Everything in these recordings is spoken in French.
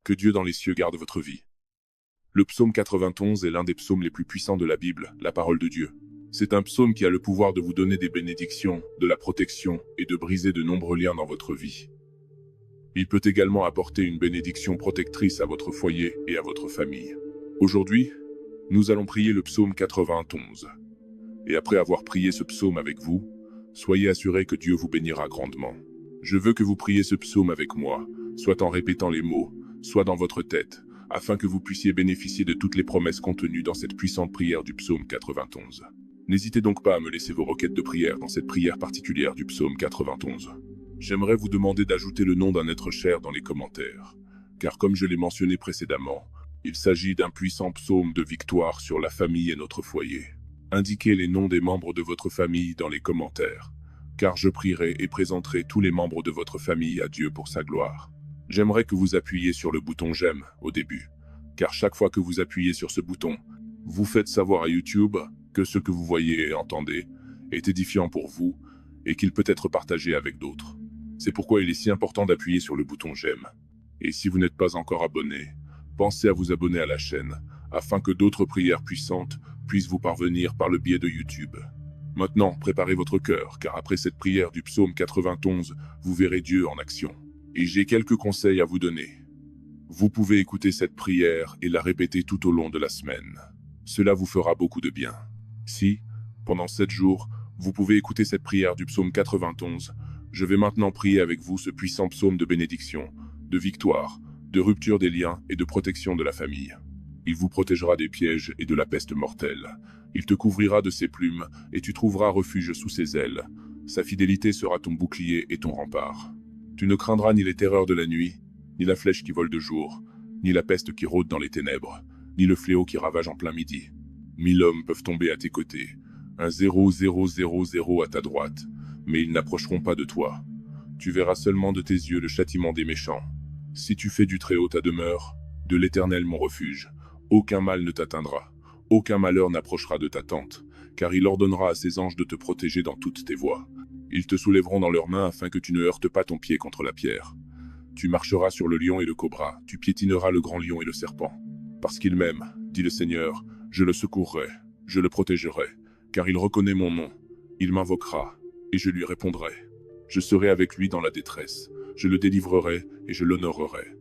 Que Dieu dans les cieux garde votre vie. Le psaume 91 est l'un des psaumes les plus puissants de la Bible, la parole de Dieu. C'est un psaume qui a le pouvoir de vous donner des bénédictions, de la protection et de briser de nombreux liens dans votre vie. Il peut également apporter une bénédiction protectrice à votre foyer et à votre famille. Aujourd'hui, nous allons prier le psaume 91. Et après avoir prié ce psaume avec vous, soyez assurés que Dieu vous bénira grandement. Je veux que vous priez ce psaume avec moi, soit en répétant les mots, soit dans votre tête, afin que vous puissiez bénéficier de toutes les promesses contenues dans cette puissante prière du psaume 91. N'hésitez donc pas à me laisser vos requêtes de prière dans cette prière particulière du psaume 91. J'aimerais vous demander d'ajouter le nom d'un être cher dans les commentaires, car comme je l'ai mentionné précédemment, il s'agit d'un puissant psaume de victoire sur la famille et notre foyer. Indiquez les noms des membres de votre famille dans les commentaires, car je prierai et présenterai tous les membres de votre famille à Dieu pour sa gloire. J'aimerais que vous appuyiez sur le bouton j'aime au début, car chaque fois que vous appuyez sur ce bouton, vous faites savoir à YouTube que ce que vous voyez et entendez est édifiant pour vous et qu'il peut être partagé avec d'autres. C'est pourquoi il est si important d'appuyer sur le bouton j'aime. Et si vous n'êtes pas encore abonné, pensez à vous abonner à la chaîne, afin que d'autres prières puissantes puissent vous parvenir par le biais de YouTube. Maintenant, préparez votre cœur, car après cette prière du psaume 91, vous verrez Dieu en action. Et j'ai quelques conseils à vous donner. Vous pouvez écouter cette prière et la répéter tout au long de la semaine. Cela vous fera beaucoup de bien. Si, pendant 7 jours, vous pouvez écouter cette prière du psaume 91, je vais maintenant prier avec vous ce puissant psaume de bénédiction, de victoire, de rupture des liens et de protection de la famille. Il vous protégera des pièges et de la peste mortelle. Il te couvrira de ses plumes et tu trouveras refuge sous ses ailes. Sa fidélité sera ton bouclier et ton rempart. Tu ne craindras ni les terreurs de la nuit, ni la flèche qui vole de jour, ni la peste qui rôde dans les ténèbres, ni le fléau qui ravage en plein midi. 1000 hommes peuvent tomber à tes côtés, un 0,000 à ta droite, mais ils n'approcheront pas de toi. Tu verras seulement de tes yeux le châtiment des méchants. Si tu fais du Très-Haut ta demeure, de l'Éternel mon refuge, aucun mal ne t'atteindra, aucun malheur n'approchera de ta tente, car il ordonnera à ses anges de te protéger dans toutes tes voies. Ils te soulèveront dans leurs mains afin que tu ne heurtes pas ton pied contre la pierre. Tu marcheras sur le lion et le cobra, tu piétineras le grand lion et le serpent. Parce qu'il m'aime, dit le Seigneur, je le secourrai, je le protégerai, car il reconnaît mon nom. Il m'invoquera, et je lui répondrai. Je serai avec lui dans la détresse, je le délivrerai et je l'honorerai.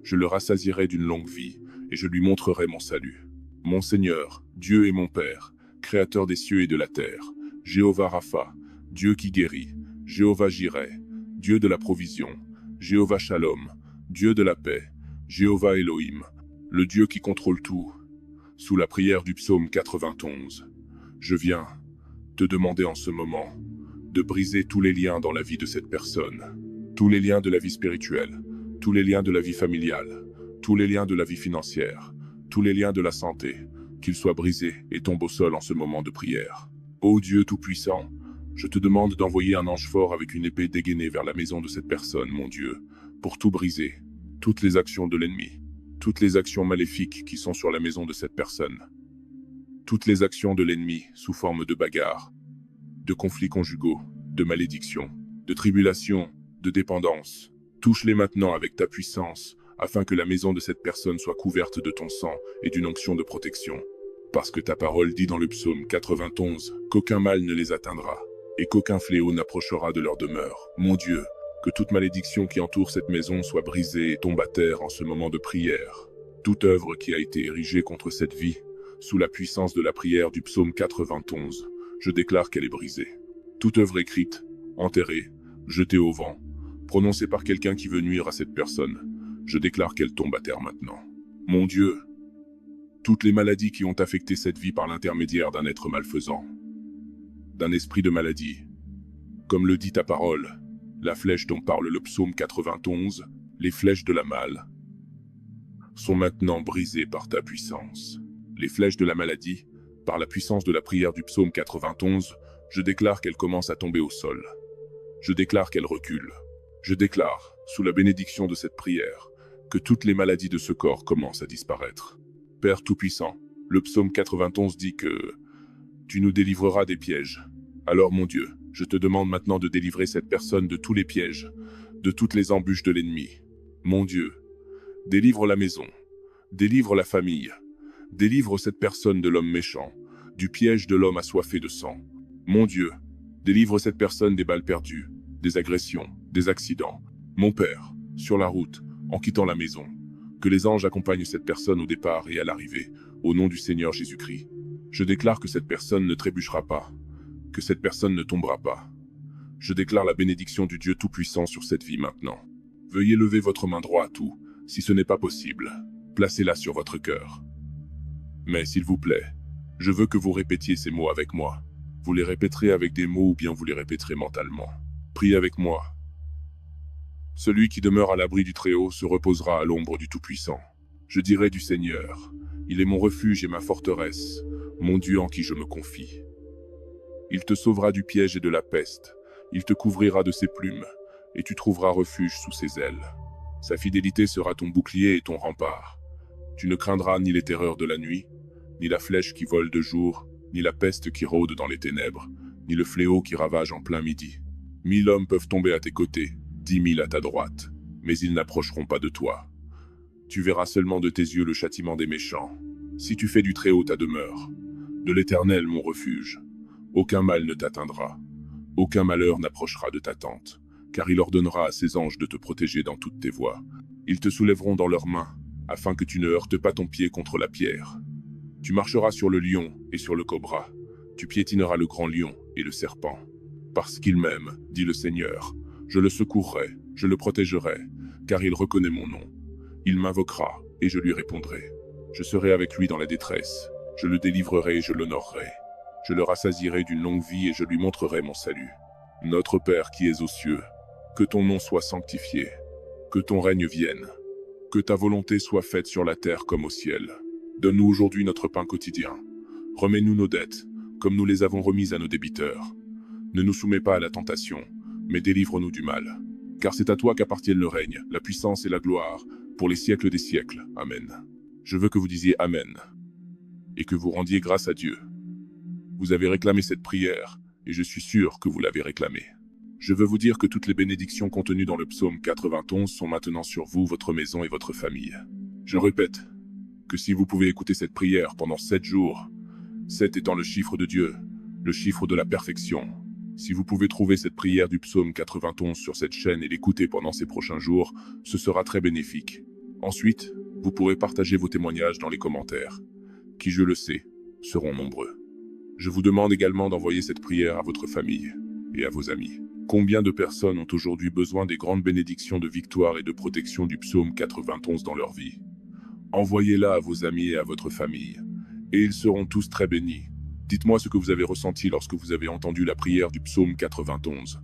Je le rassasierai d'une longue vie, et je lui montrerai mon salut. Mon Seigneur, Dieu et mon Père, Créateur des cieux et de la terre, Jéhovah Rapha, Dieu qui guérit, Jéhovah Jireh, Dieu de la provision, Jéhovah Shalom, Dieu de la paix, Jéhovah Elohim, le Dieu qui contrôle tout. Sous la prière du psaume 91, je viens te demander en ce moment de briser tous les liens dans la vie de cette personne, tous les liens de la vie spirituelle, tous les liens de la vie familiale, tous les liens de la vie financière, tous les liens de la santé, qu'ils soient brisés et tombent au sol en ce moment de prière. Ô Dieu Tout-Puissant, je te demande d'envoyer un ange fort avec une épée dégainée vers la maison de cette personne, mon Dieu, pour tout briser, toutes les actions de l'ennemi, toutes les actions maléfiques qui sont sur la maison de cette personne, toutes les actions de l'ennemi sous forme de bagarres, de conflits conjugaux, de malédictions, de tribulations, de dépendance. Touche-les maintenant avec ta puissance, afin que la maison de cette personne soit couverte de ton sang et d'une onction de protection. Parce que ta parole dit dans le psaume 91 qu'aucun mal ne les atteindra, et qu'aucun fléau n'approchera de leur demeure. Mon Dieu, que toute malédiction qui entoure cette maison soit brisée et tombe à terre en ce moment de prière. Toute œuvre qui a été érigée contre cette vie, sous la puissance de la prière du psaume 91, je déclare qu'elle est brisée. Toute œuvre écrite, enterrée, jetée au vent, prononcée par quelqu'un qui veut nuire à cette personne, je déclare qu'elle tombe à terre maintenant. Mon Dieu, toutes les maladies qui ont affecté cette vie par l'intermédiaire d'un être malfaisant, d'un esprit de maladie, comme le dit ta parole, la flèche dont parle le psaume 91, les flèches de la malle, sont maintenant brisées par ta puissance. Les flèches de la maladie, par la puissance de la prière du psaume 91, je déclare qu'elles commencent à tomber au sol. Je déclare qu'elles reculent. Je déclare, sous la bénédiction de cette prière, que toutes les maladies de ce corps commencent à disparaître. Père Tout-Puissant, le psaume 91 dit que tu nous délivreras des pièges. Alors mon Dieu, je te demande maintenant de délivrer cette personne de tous les pièges, de toutes les embûches de l'ennemi. Mon Dieu, Délivre la maison. Délivre la famille. Délivre cette personne de l'homme méchant, du piège de l'homme assoiffé de sang. Mon Dieu, délivre cette personne des balles perdues, des agressions, des accidents. Mon Père, sur la route, en quittant la maison, que les anges accompagnent cette personne au départ et à l'arrivée, au nom du Seigneur Jésus-Christ. Je déclare que cette personne ne trébuchera pas, que cette personne ne tombera pas. Je déclare la bénédiction du Dieu Tout-Puissant sur cette vie maintenant. Veuillez lever votre main droite ou, si ce n'est pas possible, placez-la sur votre cœur. Mais s'il vous plaît, je veux que vous répétiez ces mots avec moi. Vous les répéterez avec des mots ou bien vous les répéterez mentalement. Priez avec moi. Celui qui demeure à l'abri du Très-Haut se reposera à l'ombre du Tout-Puissant. Je dirai du Seigneur, il est mon refuge et ma forteresse, mon Dieu en qui je me confie. Il te sauvera du piège et de la peste, il te couvrira de ses plumes, et tu trouveras refuge sous ses ailes. Sa fidélité sera ton bouclier et ton rempart. Tu ne craindras ni les terreurs de la nuit, ni la flèche qui vole de jour, ni la peste qui rôde dans les ténèbres, ni le fléau qui ravage en plein midi. 1000 hommes peuvent tomber à tes côtés, 10 000 à ta droite, mais ils n'approcheront pas de toi. Tu verras seulement de tes yeux le châtiment des méchants. Si tu fais du Très-Haut ta demeure, de l'Éternel mon refuge, aucun mal ne t'atteindra, aucun malheur n'approchera de ta tente, car il ordonnera à ses anges de te protéger dans toutes tes voies. Ils te soulèveront dans leurs mains, afin que tu ne heurtes pas ton pied contre la pierre. Tu marcheras sur le lion et sur le cobra, tu piétineras le grand lion et le serpent. Parce qu'il m'aime, dit le Seigneur, je le secourrai, je le protégerai, car il reconnaît mon nom. Il m'invoquera, et je lui répondrai. Je serai avec lui dans la détresse, je le délivrerai et je l'honorerai. Je le rassasierai d'une longue vie et je lui montrerai mon salut. Notre Père qui es aux cieux, que ton nom soit sanctifié, que ton règne vienne, que ta volonté soit faite sur la terre comme au ciel. Donne-nous aujourd'hui notre pain quotidien. Remets-nous nos dettes, comme nous les avons remises à nos débiteurs. Ne nous soumets pas à la tentation, mais délivre-nous du mal. Car c'est à toi qu'appartiennent le règne, la puissance et la gloire, pour les siècles des siècles. Amen. Je veux que vous disiez Amen, et que vous rendiez grâce à Dieu. Vous avez réclamé cette prière, et je suis sûr que vous l'avez réclamée. Je veux vous dire que toutes les bénédictions contenues dans le psaume 91 sont maintenant sur vous, votre maison et votre famille. Je répète, que si vous pouvez écouter cette prière pendant 7 jours, 7 étant le chiffre de Dieu, le chiffre de la perfection, si vous pouvez trouver cette prière du psaume 91 sur cette chaîne et l'écouter pendant ces prochains jours, ce sera très bénéfique. Ensuite, vous pourrez partager vos témoignages dans les commentaires, qui, je le sais, seront nombreux. Je vous demande également d'envoyer cette prière à votre famille et à vos amis. Combien de personnes ont aujourd'hui besoin des grandes bénédictions de victoire et de protection du psaume 91 dans leur vie? Envoyez-la à vos amis et à votre famille, et ils seront tous très bénis. Dites-moi ce que vous avez ressenti lorsque vous avez entendu la prière du psaume 91.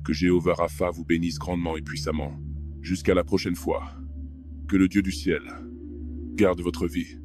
Que Jéhovah Rapha vous bénisse grandement et puissamment. Jusqu'à la prochaine fois. Que le Dieu du ciel garde votre vie.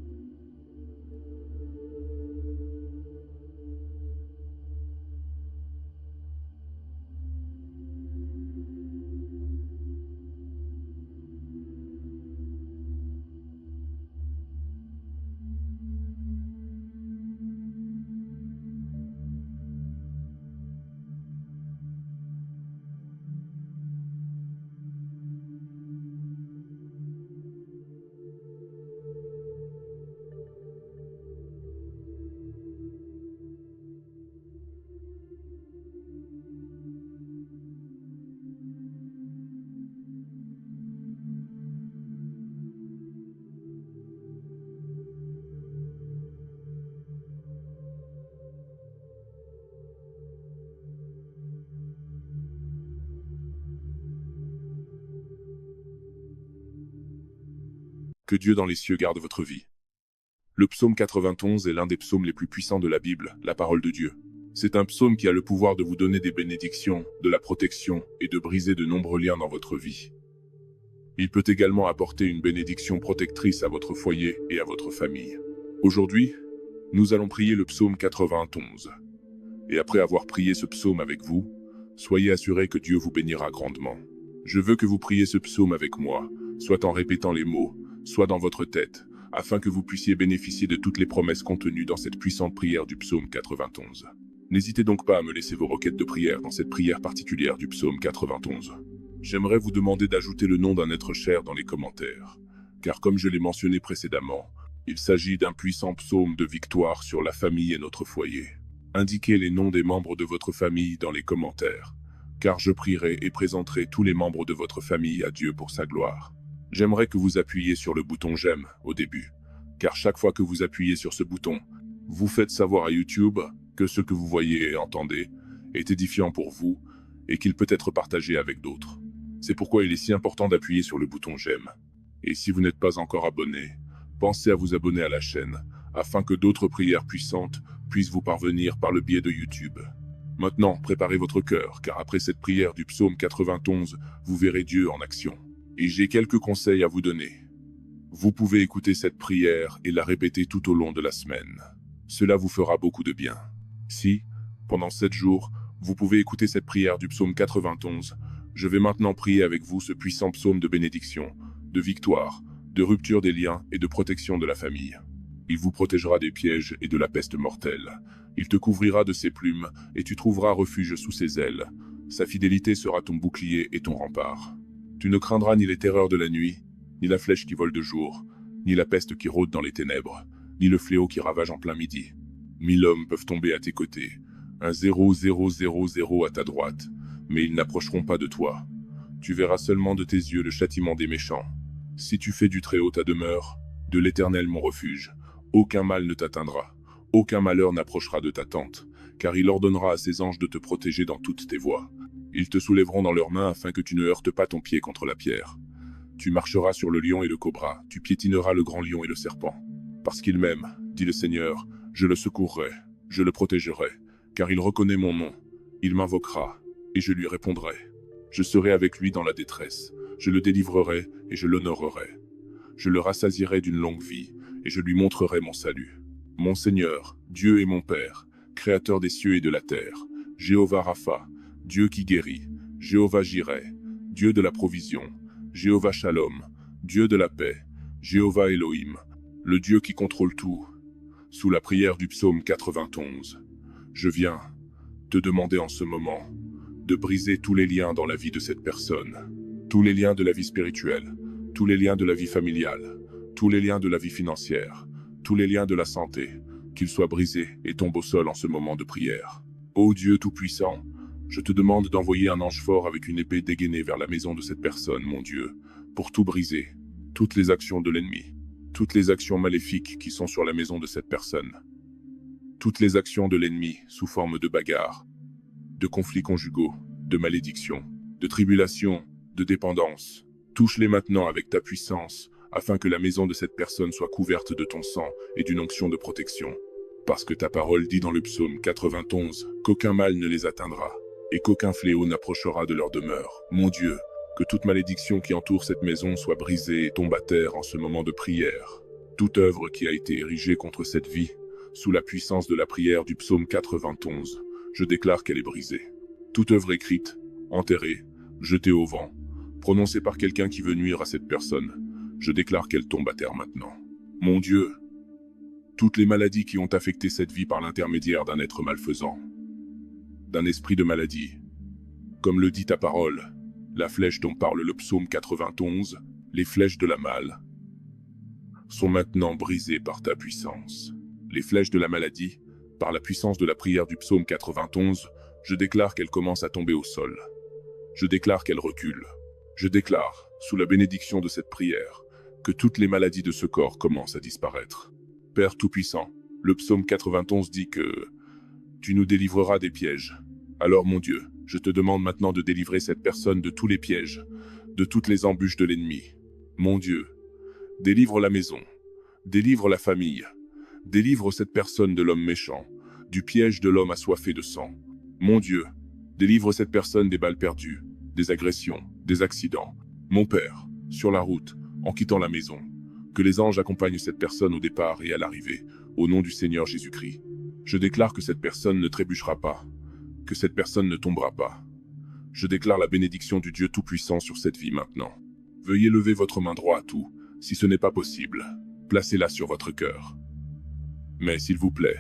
Que Dieu dans les cieux garde votre vie. Le psaume 91 est l'un des psaumes les plus puissants de la Bible, la parole de Dieu. C'est un psaume qui a le pouvoir de vous donner des bénédictions, de la protection et de briser de nombreux liens dans votre vie. Il peut également apporter une bénédiction protectrice à votre foyer et à votre famille. Aujourd'hui, nous allons prier le psaume 91. Et après avoir prié ce psaume avec vous, soyez assurés que Dieu vous bénira grandement. Je veux que vous priez ce psaume avec moi, soit en répétant les mots, soit dans votre tête, afin que vous puissiez bénéficier de toutes les promesses contenues dans cette puissante prière du psaume 91. N'hésitez donc pas à me laisser vos requêtes de prière dans cette prière particulière du psaume 91. J'aimerais vous demander d'ajouter le nom d'un être cher dans les commentaires, car comme je l'ai mentionné précédemment, il s'agit d'un puissant psaume de victoire sur la famille et notre foyer. Indiquez les noms des membres de votre famille dans les commentaires, car je prierai et présenterai tous les membres de votre famille à Dieu pour sa gloire. J'aimerais que vous appuyiez sur le bouton j'aime au début, car chaque fois que vous appuyez sur ce bouton, vous faites savoir à YouTube que ce que vous voyez et entendez est édifiant pour vous et qu'il peut être partagé avec d'autres. C'est pourquoi il est si important d'appuyer sur le bouton j'aime. Et si vous n'êtes pas encore abonné, pensez à vous abonner à la chaîne, afin que d'autres prières puissantes puissent vous parvenir par le biais de YouTube. Maintenant, préparez votre cœur, car après cette prière du psaume 91, vous verrez Dieu en action. Et j'ai quelques conseils à vous donner. Vous pouvez écouter cette prière et la répéter tout au long de la semaine. Cela vous fera beaucoup de bien. Si, pendant 7 jours, vous pouvez écouter cette prière du psaume 91, je vais maintenant prier avec vous ce puissant psaume de bénédiction, de victoire, de rupture des liens et de protection de la famille. Il vous protégera des pièges et de la peste mortelle. Il te couvrira de ses plumes et tu trouveras refuge sous ses ailes. Sa fidélité sera ton bouclier et ton rempart. Tu ne craindras ni les terreurs de la nuit, ni la flèche qui vole de jour, ni la peste qui rôde dans les ténèbres, ni le fléau qui ravage en plein midi. 1000 hommes peuvent tomber à tes côtés, 1 0 0 0 0 à ta droite, mais ils n'approcheront pas de toi. Tu verras seulement de tes yeux le châtiment des méchants. Si tu fais du Très-Haut ta demeure, de l'Éternel mon refuge, aucun mal ne t'atteindra, aucun malheur n'approchera de ta tente, car il ordonnera à ses anges de te protéger dans toutes tes voies. Ils te soulèveront dans leurs mains afin que tu ne heurtes pas ton pied contre la pierre. Tu marcheras sur le lion et le cobra, tu piétineras le grand lion et le serpent. Parce qu'il m'aime, dit le Seigneur, je le secourrai, je le protégerai, car il reconnaît mon nom. Il m'invoquera, et je lui répondrai. Je serai avec lui dans la détresse, je le délivrerai et je l'honorerai. Je le rassasierai d'une longue vie, et je lui montrerai mon salut. Mon Seigneur, Dieu et mon Père, Créateur des cieux et de la terre, Jéhovah Rapha, Dieu qui guérit, Jéhovah Jireh, Dieu de la provision, Jéhovah Shalom, Dieu de la paix, Jéhovah Elohim, le Dieu qui contrôle tout. Sous la prière du psaume 91, je viens te demander en ce moment de briser tous les liens dans la vie de cette personne, tous les liens de la vie spirituelle, tous les liens de la vie familiale, tous les liens de la vie financière, tous les liens de la santé, qu'ils soient brisés et tombent au sol en ce moment de prière. Ô Dieu Tout-Puissant, je te demande d'envoyer un ange fort avec une épée dégainée vers la maison de cette personne, mon Dieu, pour tout briser, toutes les actions de l'ennemi, toutes les actions maléfiques qui sont sur la maison de cette personne, toutes les actions de l'ennemi sous forme de bagarres, de conflits conjugaux, de malédictions, de tribulations, de dépendance. Touche-les maintenant avec ta puissance, afin que la maison de cette personne soit couverte de ton sang et d'une onction de protection. Parce que ta parole dit dans le psaume 91 qu'aucun mal ne les atteindra, et qu'aucun fléau n'approchera de leur demeure. Mon Dieu, que toute malédiction qui entoure cette maison soit brisée et tombe à terre en ce moment de prière. Toute œuvre qui a été érigée contre cette vie, sous la puissance de la prière du psaume 91, je déclare qu'elle est brisée. Toute œuvre écrite, enterrée, jetée au vent, prononcée par quelqu'un qui veut nuire à cette personne, je déclare qu'elle tombe à terre maintenant. Mon Dieu, toutes les maladies qui ont affecté cette vie par l'intermédiaire d'un être malfaisant, d'un esprit de maladie, comme le dit ta parole, la flèche dont parle le psaume 91, les flèches de la malle, sont maintenant brisées par ta puissance. Les flèches de la maladie, par la puissance de la prière du psaume 91, je déclare qu'elles commencent à tomber au sol. Je déclare qu'elles reculent. Je déclare, sous la bénédiction de cette prière, que toutes les maladies de ce corps commencent à disparaître. Père Tout-Puissant, le psaume 91 dit que « Tu nous délivreras des pièges ». Alors mon Dieu, je te demande maintenant de délivrer cette personne de tous les pièges, de toutes les embûches de l'ennemi. Mon Dieu, délivre la maison, délivre la famille, délivre cette personne de l'homme méchant, du piège de l'homme assoiffé de sang. Mon Dieu, délivre cette personne des balles perdues, des agressions, des accidents. Mon Père, sur la route, en quittant la maison, que les anges accompagnent cette personne au départ et à l'arrivée, au nom du Seigneur Jésus-Christ. Je déclare que cette personne ne trébuchera pas, que cette personne ne tombera pas. Je déclare la bénédiction du Dieu Tout-Puissant sur cette vie maintenant. Veuillez lever votre main droite ou, si ce n'est pas possible, placez-la sur votre cœur. Mais s'il vous plaît,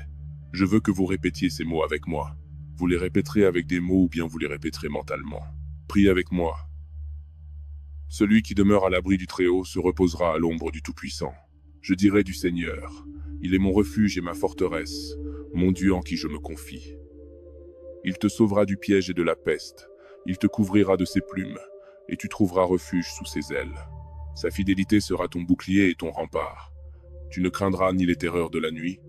je veux que vous répétiez ces mots avec moi. Vous les répéterez avec des mots ou bien vous les répéterez mentalement. Priez avec moi. Celui qui demeure à l'abri du Très-Haut se reposera à l'ombre du Tout-Puissant. Je dirai du Seigneur, il est mon refuge et ma forteresse, mon Dieu en qui je me confie. Il te sauvera du piège et de la peste, il te couvrira de ses plumes, et tu trouveras refuge sous ses ailes. Sa fidélité sera ton bouclier et ton rempart. Tu ne craindras ni les terreurs de la nuit,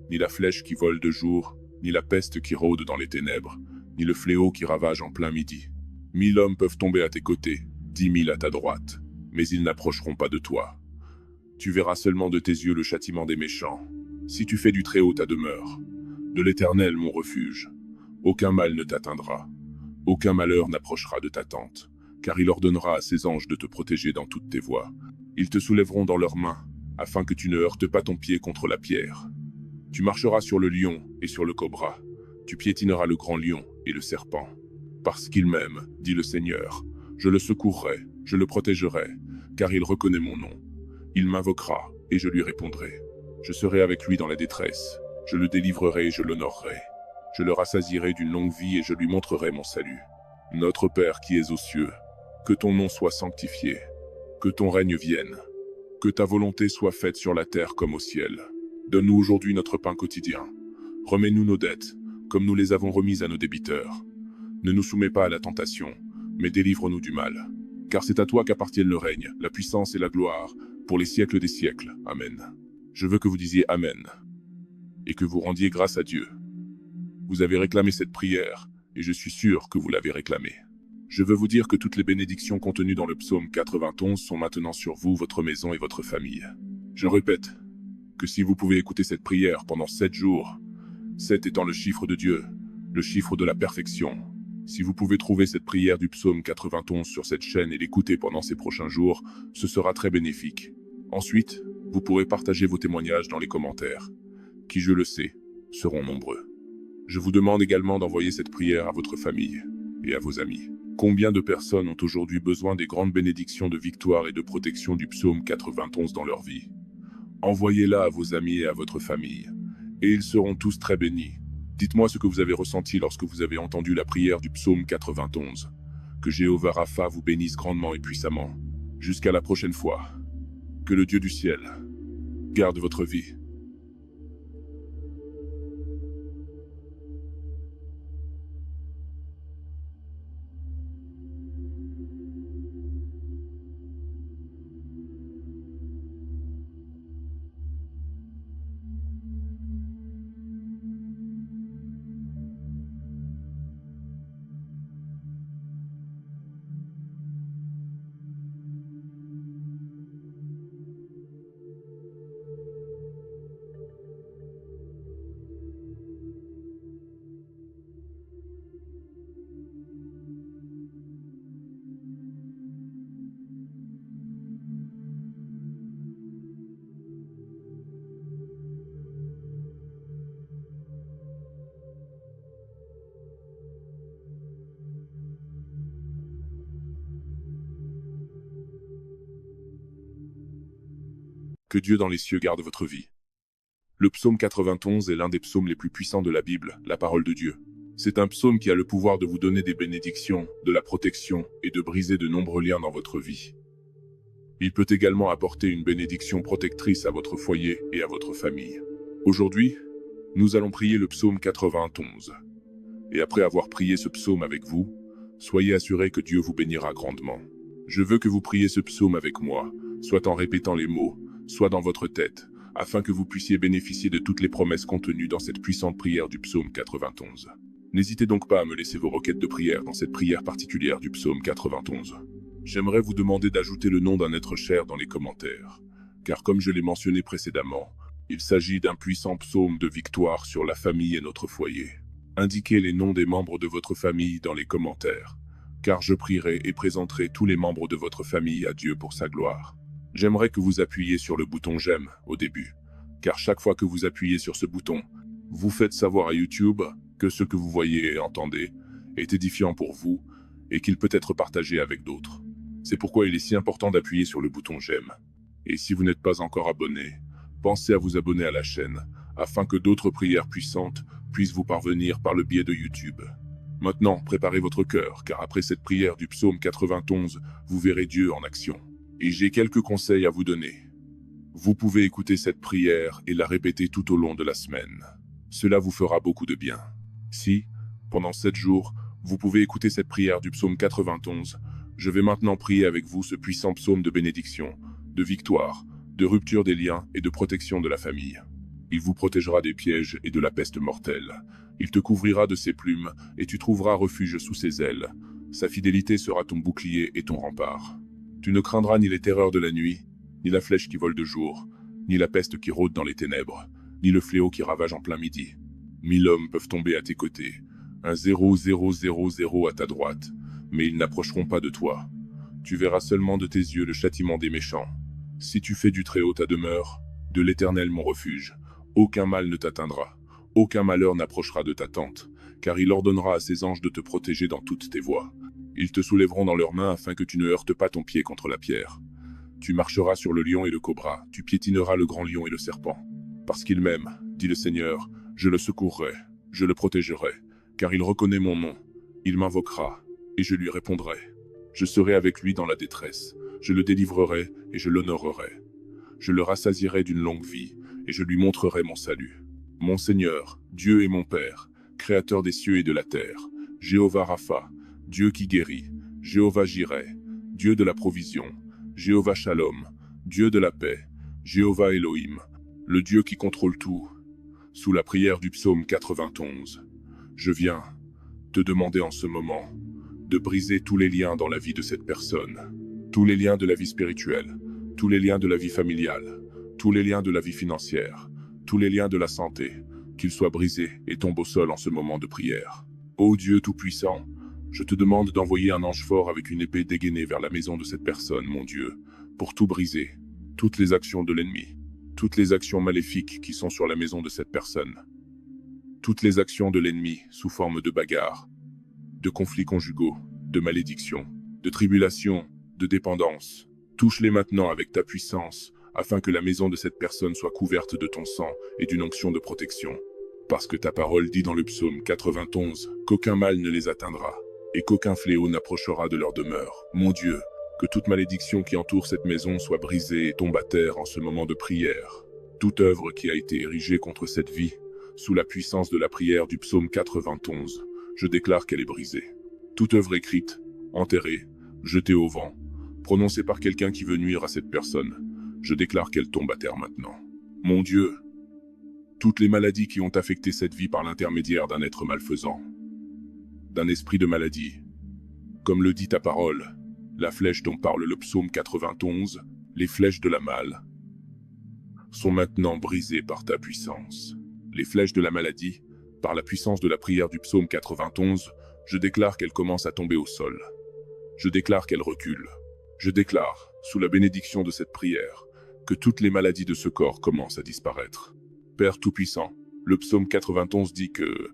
ni la flèche qui vole de jour, ni la peste qui rôde dans les ténèbres, ni le fléau qui ravage en plein midi. 1000 hommes peuvent tomber à tes côtés, 10 000 à ta droite, mais ils n'approcheront pas de toi. Tu verras seulement de tes yeux le châtiment des méchants. Si tu fais du Très-Haut ta demeure, de l'Éternel mon refuge, aucun mal ne t'atteindra, aucun malheur n'approchera de ta tente, car il ordonnera à ses anges de te protéger dans toutes tes voies. Ils te soulèveront dans leurs mains, afin que tu ne heurtes pas ton pied contre la pierre. Tu marcheras sur le lion et sur le cobra, tu piétineras le grand lion et le serpent. Parce qu'il m'aime, dit le Seigneur, je le secourrai, je le protégerai, car il reconnaît mon nom. Il m'invoquera, et je lui répondrai. Je serai avec lui dans la détresse, je le délivrerai et je l'honorerai. Je le rassasierai d'une longue vie et je lui montrerai mon salut. Notre Père qui es aux cieux, que ton nom soit sanctifié, que ton règne vienne, que ta volonté soit faite sur la terre comme au ciel. Donne-nous aujourd'hui notre pain quotidien. Remets-nous nos dettes, comme nous les avons remises à nos débiteurs. Ne nous soumets pas à la tentation, mais délivre-nous du mal. Car c'est à toi qu'appartiennent le règne, la puissance et la gloire, pour les siècles des siècles. Amen. Je veux que vous disiez Amen, et que vous rendiez grâce à Dieu. Vous avez réclamé cette prière, et je suis sûr que vous l'avez réclamée. Je veux vous dire que toutes les bénédictions contenues dans le psaume 91 sont maintenant sur vous, votre maison et votre famille. Je répète que si vous pouvez écouter cette prière pendant 7 jours, 7 étant le chiffre de Dieu, le chiffre de la perfection, si vous pouvez trouver cette prière du psaume 91 sur cette chaîne et l'écouter pendant ces prochains jours, ce sera très bénéfique. Ensuite, vous pourrez partager vos témoignages dans les commentaires, qui, je le sais, seront nombreux. Je vous demande également d'envoyer cette prière à votre famille et à vos amis. Combien de personnes ont aujourd'hui besoin des grandes bénédictions de victoire et de protection du psaume 91 dans leur vie? Envoyez-la à vos amis et à votre famille, et ils seront tous très bénis. Dites-moi ce que vous avez ressenti lorsque vous avez entendu la prière du psaume 91. Que Jéhovah Rapha vous bénisse grandement et puissamment. Jusqu'à la prochaine fois. Que le Dieu du ciel garde votre vie. Que Dieu dans les cieux garde votre vie. Le psaume 91 est l'un des psaumes les plus puissants de la Bible, la parole de Dieu. C'est un psaume qui a le pouvoir de vous donner des bénédictions, de la protection et de briser de nombreux liens dans votre vie. Il peut également apporter une bénédiction protectrice à votre foyer et à votre famille. Aujourd'hui, nous allons prier le psaume 91. Et après avoir prié ce psaume avec vous, soyez assurés que Dieu vous bénira grandement. Je veux que vous priez ce psaume avec moi, soit en répétant les mots, soit dans votre tête, afin que vous puissiez bénéficier de toutes les promesses contenues dans cette puissante prière du psaume 91. N'hésitez donc pas à me laisser vos requêtes de prière dans cette prière particulière du psaume 91. J'aimerais vous demander d'ajouter le nom d'un être cher dans les commentaires, car comme je l'ai mentionné précédemment, il s'agit d'un puissant psaume de victoire sur la famille et notre foyer. Indiquez les noms des membres de votre famille dans les commentaires, car je prierai et présenterai tous les membres de votre famille à Dieu pour sa gloire. J'aimerais que vous appuyiez sur le bouton j'aime au début, car chaque fois que vous appuyez sur ce bouton, vous faites savoir à YouTube que ce que vous voyez et entendez est édifiant pour vous et qu'il peut être partagé avec d'autres. C'est pourquoi il est si important d'appuyer sur le bouton j'aime. Et si vous n'êtes pas encore abonné, pensez à vous abonner à la chaîne afin que d'autres prières puissantes puissent vous parvenir par le biais de YouTube. Maintenant, préparez votre cœur, car après cette prière du psaume 91, vous verrez Dieu en action. Et j'ai quelques conseils à vous donner. Vous pouvez écouter cette prière et la répéter tout au long de la semaine. Cela vous fera beaucoup de bien. Si, pendant 7 jours, vous pouvez écouter cette prière du psaume 91, je vais maintenant prier avec vous ce puissant psaume de bénédiction, de victoire, de rupture des liens et de protection de la famille. Il vous protégera des pièges et de la peste mortelle. Il te couvrira de ses plumes et tu trouveras refuge sous ses ailes. Sa fidélité sera ton bouclier et ton rempart. Tu ne craindras ni les terreurs de la nuit, ni la flèche qui vole de jour, ni la peste qui rôde dans les ténèbres, ni le fléau qui ravage en plein midi. 1000 hommes peuvent tomber à tes côtés, 1 0 0 0 0 à ta droite, mais ils n'approcheront pas de toi. Tu verras seulement de tes yeux le châtiment des méchants. Si tu fais du Très-Haut ta demeure, de l'Éternel mon refuge, aucun mal ne t'atteindra, aucun malheur n'approchera de ta tente, car il ordonnera à ses anges de te protéger dans toutes tes voies. Ils te soulèveront dans leurs mains afin que tu ne heurtes pas ton pied contre la pierre. Tu marcheras sur le lion et le cobra, tu piétineras le grand lion et le serpent. Parce qu'il m'aime, dit le Seigneur, je le secourrai, je le protégerai, car il reconnaît mon nom. Il m'invoquera, et je lui répondrai. Je serai avec lui dans la détresse, je le délivrerai et je l'honorerai. Je le rassasierai d'une longue vie, et je lui montrerai mon salut. Mon Seigneur, Dieu et mon Père, Créateur des cieux et de la terre, Jéhovah Rapha, Dieu qui guérit, Jéhovah Jireh, Dieu de la provision, Jéhovah Shalom, Dieu de la paix, Jéhovah Elohim, le Dieu qui contrôle tout. Sous la prière du psaume 91, je viens te demander en ce moment de briser tous les liens dans la vie de cette personne, tous les liens de la vie spirituelle, tous les liens de la vie familiale, tous les liens de la vie financière, tous les liens de la santé, qu'ils soient brisés et tombent au sol en ce moment de prière. Ô Dieu Tout-Puissant, je te demande d'envoyer un ange fort avec une épée dégainée vers la maison de cette personne, mon Dieu, pour tout briser, toutes les actions de l'ennemi, toutes les actions maléfiques qui sont sur la maison de cette personne, toutes les actions de l'ennemi sous forme de bagarres, de conflits conjugaux, de malédictions, de tribulations, de dépendance. Touche-les maintenant avec ta puissance, afin que la maison de cette personne soit couverte de ton sang et d'une onction de protection. Parce que ta parole dit dans le psaume 91 qu'aucun mal ne les atteindra, et qu'aucun fléau n'approchera de leur demeure. Mon Dieu, que toute malédiction qui entoure cette maison soit brisée et tombe à terre en ce moment de prière. Toute œuvre qui a été érigée contre cette vie, sous la puissance de la prière du psaume 91, je déclare qu'elle est brisée. Toute œuvre écrite, enterrée, jetée au vent, prononcée par quelqu'un qui veut nuire à cette personne, je déclare qu'elle tombe à terre maintenant. Mon Dieu, toutes les maladies qui ont affecté cette vie par l'intermédiaire d'un être malfaisant, d'un esprit de maladie, comme le dit ta parole, la flèche dont parle le psaume 91, les flèches de la malle, sont maintenant brisées par ta puissance. Les flèches de la maladie, par la puissance de la prière du psaume 91, je déclare qu'elles commencent à tomber au sol. Je déclare qu'elles reculent. Je déclare, sous la bénédiction de cette prière, que toutes les maladies de ce corps commencent à disparaître. Père Tout-Puissant, le psaume 91 dit que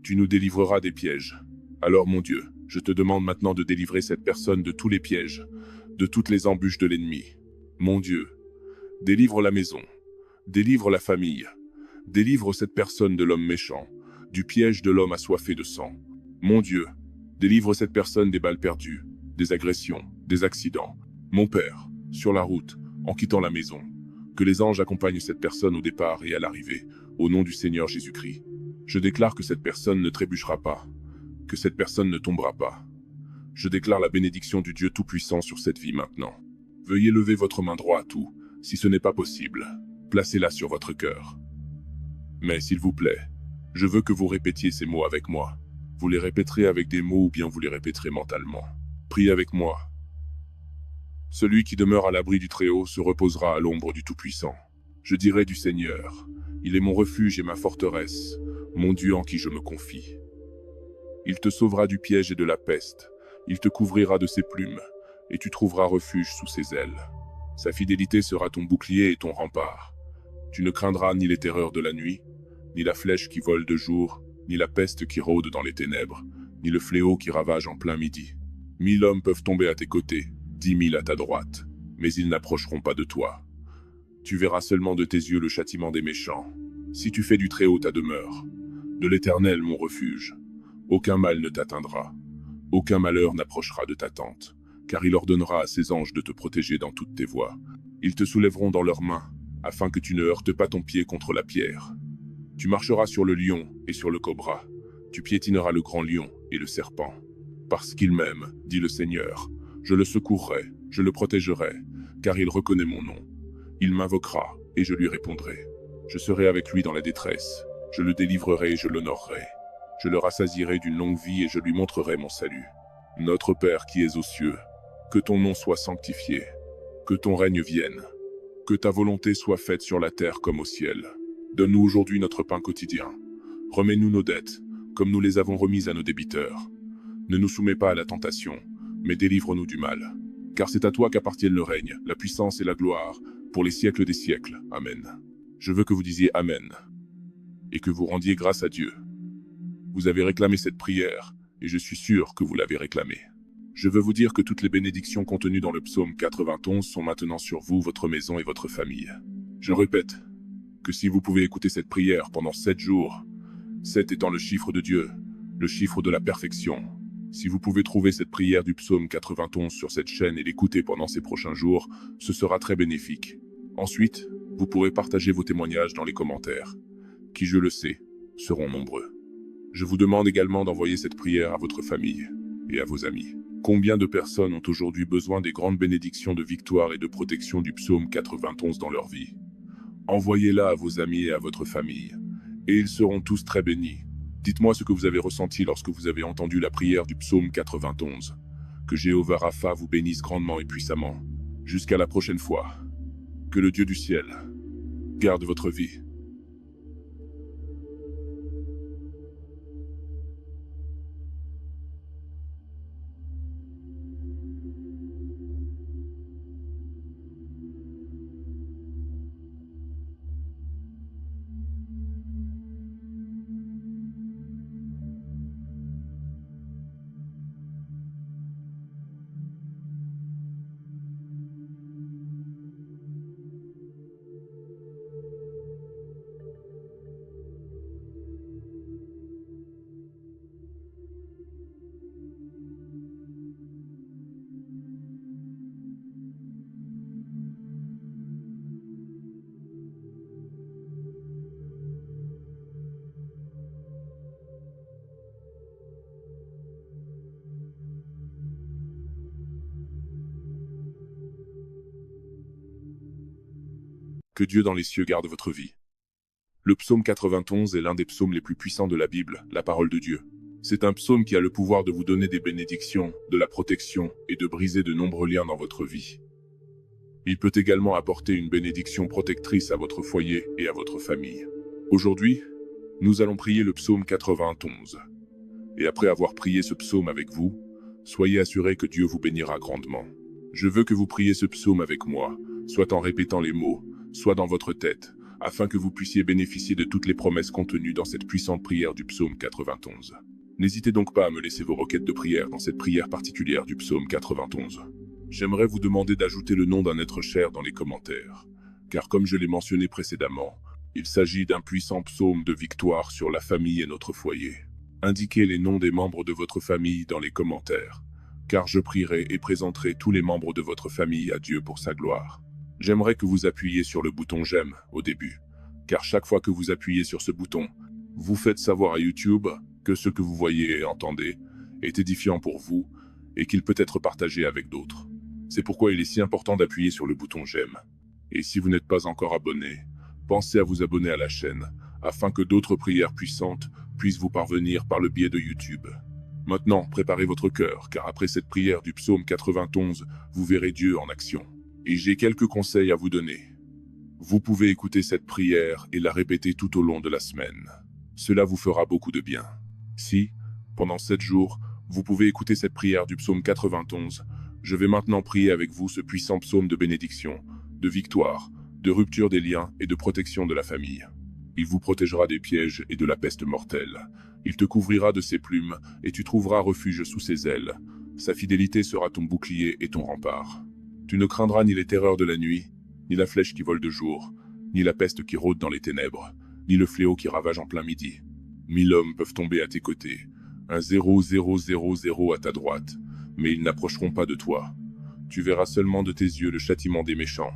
tu nous délivreras des pièges. Alors mon Dieu, je te demande maintenant de délivrer cette personne de tous les pièges, de toutes les embûches de l'ennemi. Mon Dieu, délivre la maison, délivre la famille, délivre cette personne de l'homme méchant, du piège de l'homme assoiffé de sang. Mon Dieu, délivre cette personne des balles perdues, des agressions, des accidents. Mon Père, sur la route, en quittant la maison, que les anges accompagnent cette personne au départ et à l'arrivée, au nom du Seigneur Jésus-Christ. Je déclare que cette personne ne trébuchera pas, que cette personne ne tombera pas. Je déclare la bénédiction du Dieu Tout-Puissant sur cette vie maintenant. Veuillez lever votre main droite ou, si ce n'est pas possible, placez-la sur votre cœur. Mais s'il vous plaît, je veux que vous répétiez ces mots avec moi. Vous les répéterez avec des mots ou bien vous les répéterez mentalement. Priez avec moi. Celui qui demeure à l'abri du Très-Haut se reposera à l'ombre du Tout-Puissant. Je dirai du Seigneur, il est mon refuge et ma forteresse, mon Dieu en qui je me confie. Il te sauvera du piège et de la peste, il te couvrira de ses plumes, et tu trouveras refuge sous ses ailes. Sa fidélité sera ton bouclier et ton rempart. Tu ne craindras ni les terreurs de la nuit, ni la flèche qui vole de jour, ni la peste qui rôde dans les ténèbres, ni le fléau qui ravage en plein midi. 1000 hommes peuvent tomber à tes côtés, 10 000 à ta droite, mais ils n'approcheront pas de toi. Tu verras seulement de tes yeux le châtiment des méchants. Si tu fais du Très-Haut ta demeure, de l'Éternel mon refuge, Aucun mal ne t'atteindra. Aucun malheur n'approchera de ta tente, car il ordonnera à ses anges de te protéger dans toutes tes voies. Ils te soulèveront dans leurs mains, afin que tu ne heurtes pas ton pied contre la pierre. Tu marcheras sur le lion et sur le cobra. Tu piétineras le grand lion et le serpent. Parce qu'il m'aime, dit le Seigneur, je le secourrai, je le protégerai, car il reconnaît mon nom. Il m'invoquera, et je lui répondrai. Je serai avec lui dans la détresse. Je le délivrerai et je l'honorerai. Je le rassasierai d'une longue vie et je lui montrerai mon salut. Notre Père qui es aux cieux, que ton nom soit sanctifié, que ton règne vienne, que ta volonté soit faite sur la terre comme au ciel. Donne-nous aujourd'hui notre pain quotidien. Remets-nous nos dettes, comme nous les avons remises à nos débiteurs. Ne nous soumets pas à la tentation, mais délivre-nous du mal. Car c'est à toi qu'appartiennent le règne, la puissance et la gloire, pour les siècles des siècles. Amen. Je veux que vous disiez Amen, et que vous rendiez grâce à Dieu. Vous avez réclamé cette prière, et je suis sûr que vous l'avez réclamée. Je veux vous dire que toutes les bénédictions contenues dans le psaume 91 sont maintenant sur vous, votre maison et votre famille. Je répète que si vous pouvez écouter cette prière pendant 7 jours, 7 étant le chiffre de Dieu, le chiffre de la perfection, si vous pouvez trouver cette prière du psaume 91 sur cette chaîne et l'écouter pendant ces prochains jours, ce sera très bénéfique. Ensuite, vous pourrez partager vos témoignages dans les commentaires, qui, je le sais, seront nombreux. Je vous demande également d'envoyer cette prière à votre famille et à vos amis. Combien de personnes ont aujourd'hui besoin des grandes bénédictions de victoire et de protection du psaume 91 dans leur vie? Envoyez-la à vos amis et à votre famille, et ils seront tous très bénis. Dites-moi ce que vous avez ressenti lorsque vous avez entendu la prière du psaume 91. Que Jéhovah Rapha vous bénisse grandement et puissamment. Jusqu'à la prochaine fois. Que le Dieu du ciel garde votre vie. Que Dieu dans les cieux garde votre vie. Le psaume 91 est l'un des psaumes les plus puissants de la Bible, la parole de Dieu. C'est un psaume qui a le pouvoir de vous donner des bénédictions, de la protection et de briser de nombreux liens dans votre vie. Il peut également apporter une bénédiction protectrice à votre foyer et à votre famille. Aujourd'hui, nous allons prier le psaume 91. Et après avoir prié ce psaume avec vous, soyez assurés que Dieu vous bénira grandement. Je veux que vous priez ce psaume avec moi, soit en répétant les mots, soit dans votre tête, afin que vous puissiez bénéficier de toutes les promesses contenues dans cette puissante prière du psaume 91. N'hésitez donc pas à me laisser vos requêtes de prière dans cette prière particulière du psaume 91. J'aimerais vous demander d'ajouter le nom d'un être cher dans les commentaires, car comme je l'ai mentionné précédemment, il s'agit d'un puissant psaume de victoire sur la famille et notre foyer. Indiquez les noms des membres de votre famille dans les commentaires, car je prierai et présenterai tous les membres de votre famille à Dieu pour sa gloire. J'aimerais que vous appuyiez sur le bouton j'aime au début, car chaque fois que vous appuyez sur ce bouton, vous faites savoir à YouTube que ce que vous voyez et entendez est édifiant pour vous et qu'il peut être partagé avec d'autres. C'est pourquoi il est si important d'appuyer sur le bouton j'aime. Et si vous n'êtes pas encore abonné, pensez à vous abonner à la chaîne, afin que d'autres prières puissantes puissent vous parvenir par le biais de YouTube. Maintenant, préparez votre cœur, car après cette prière du psaume 91, vous verrez Dieu en action. Et j'ai quelques conseils à vous donner. Vous pouvez écouter cette prière et la répéter tout au long de la semaine. Cela vous fera beaucoup de bien. Si, pendant 7 jours, vous pouvez écouter cette prière du psaume 91, je vais maintenant prier avec vous ce puissant psaume de bénédiction, de victoire, de rupture des liens et de protection de la famille. Il vous protégera des pièges et de la peste mortelle. Il te couvrira de ses plumes et tu trouveras refuge sous ses ailes. Sa fidélité sera ton bouclier et ton rempart. Tu ne craindras ni les terreurs de la nuit, ni la flèche qui vole de jour, ni la peste qui rôde dans les ténèbres, ni le fléau qui ravage en plein midi. 1000 hommes peuvent tomber à tes côtés, Un 0000 à ta droite, mais ils n'approcheront pas de toi. Tu verras seulement de tes yeux le châtiment des méchants.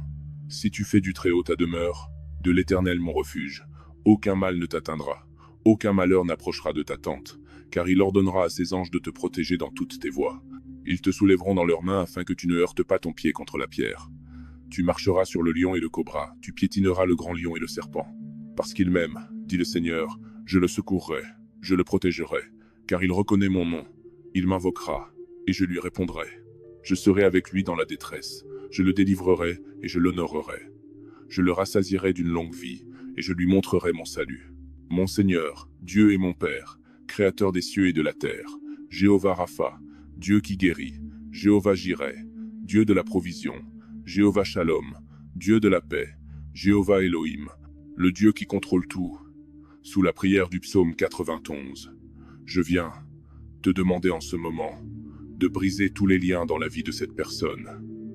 Si tu fais du Très-Haut ta demeure, de l'Éternel mon refuge, aucun mal ne t'atteindra, aucun malheur n'approchera de ta tente, car il ordonnera à ses anges de te protéger dans toutes tes voies. Ils te soulèveront dans leurs mains afin que tu ne heurtes pas ton pied contre la pierre. Tu marcheras sur le lion et le cobra, tu piétineras le grand lion et le serpent. Parce qu'il m'aime, dit le Seigneur, je le secourrai, je le protégerai, car il reconnaît mon nom. Il m'invoquera, et je lui répondrai. Je serai avec lui dans la détresse, je le délivrerai et je l'honorerai. Je le rassasierai d'une longue vie, et je lui montrerai mon salut. Mon Seigneur, Dieu et mon Père, Créateur des cieux et de la terre, Jéhovah Rapha, Dieu qui guérit, Jéhovah Jireh, Dieu de la provision, Jéhovah Shalom, Dieu de la paix, Jéhovah Elohim, le Dieu qui contrôle tout. Sous la prière du psaume 91, je viens te demander en ce moment de briser tous les liens dans la vie de cette personne,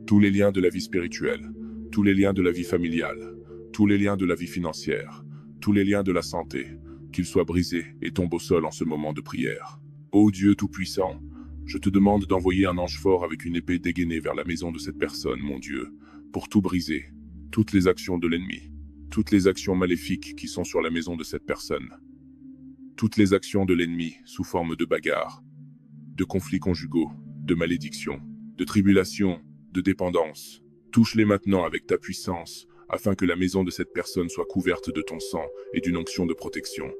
tous les liens de la vie spirituelle, tous les liens de la vie familiale, tous les liens de la vie financière, tous les liens de la santé, qu'ils soient brisés et tombent au sol en ce moment de prière. Ô Dieu Tout-Puissant, je te demande d'envoyer un ange fort avec une épée dégainée vers la maison de cette personne, mon Dieu, pour tout briser, toutes les actions de l'ennemi, toutes les actions maléfiques qui sont sur la maison de cette personne, toutes les actions de l'ennemi sous forme de bagarres, de conflits conjugaux, de malédictions, de tribulations, de dépendance. Touche-les maintenant avec ta puissance, afin que la maison de cette personne soit couverte de ton sang et d'une onction de protection.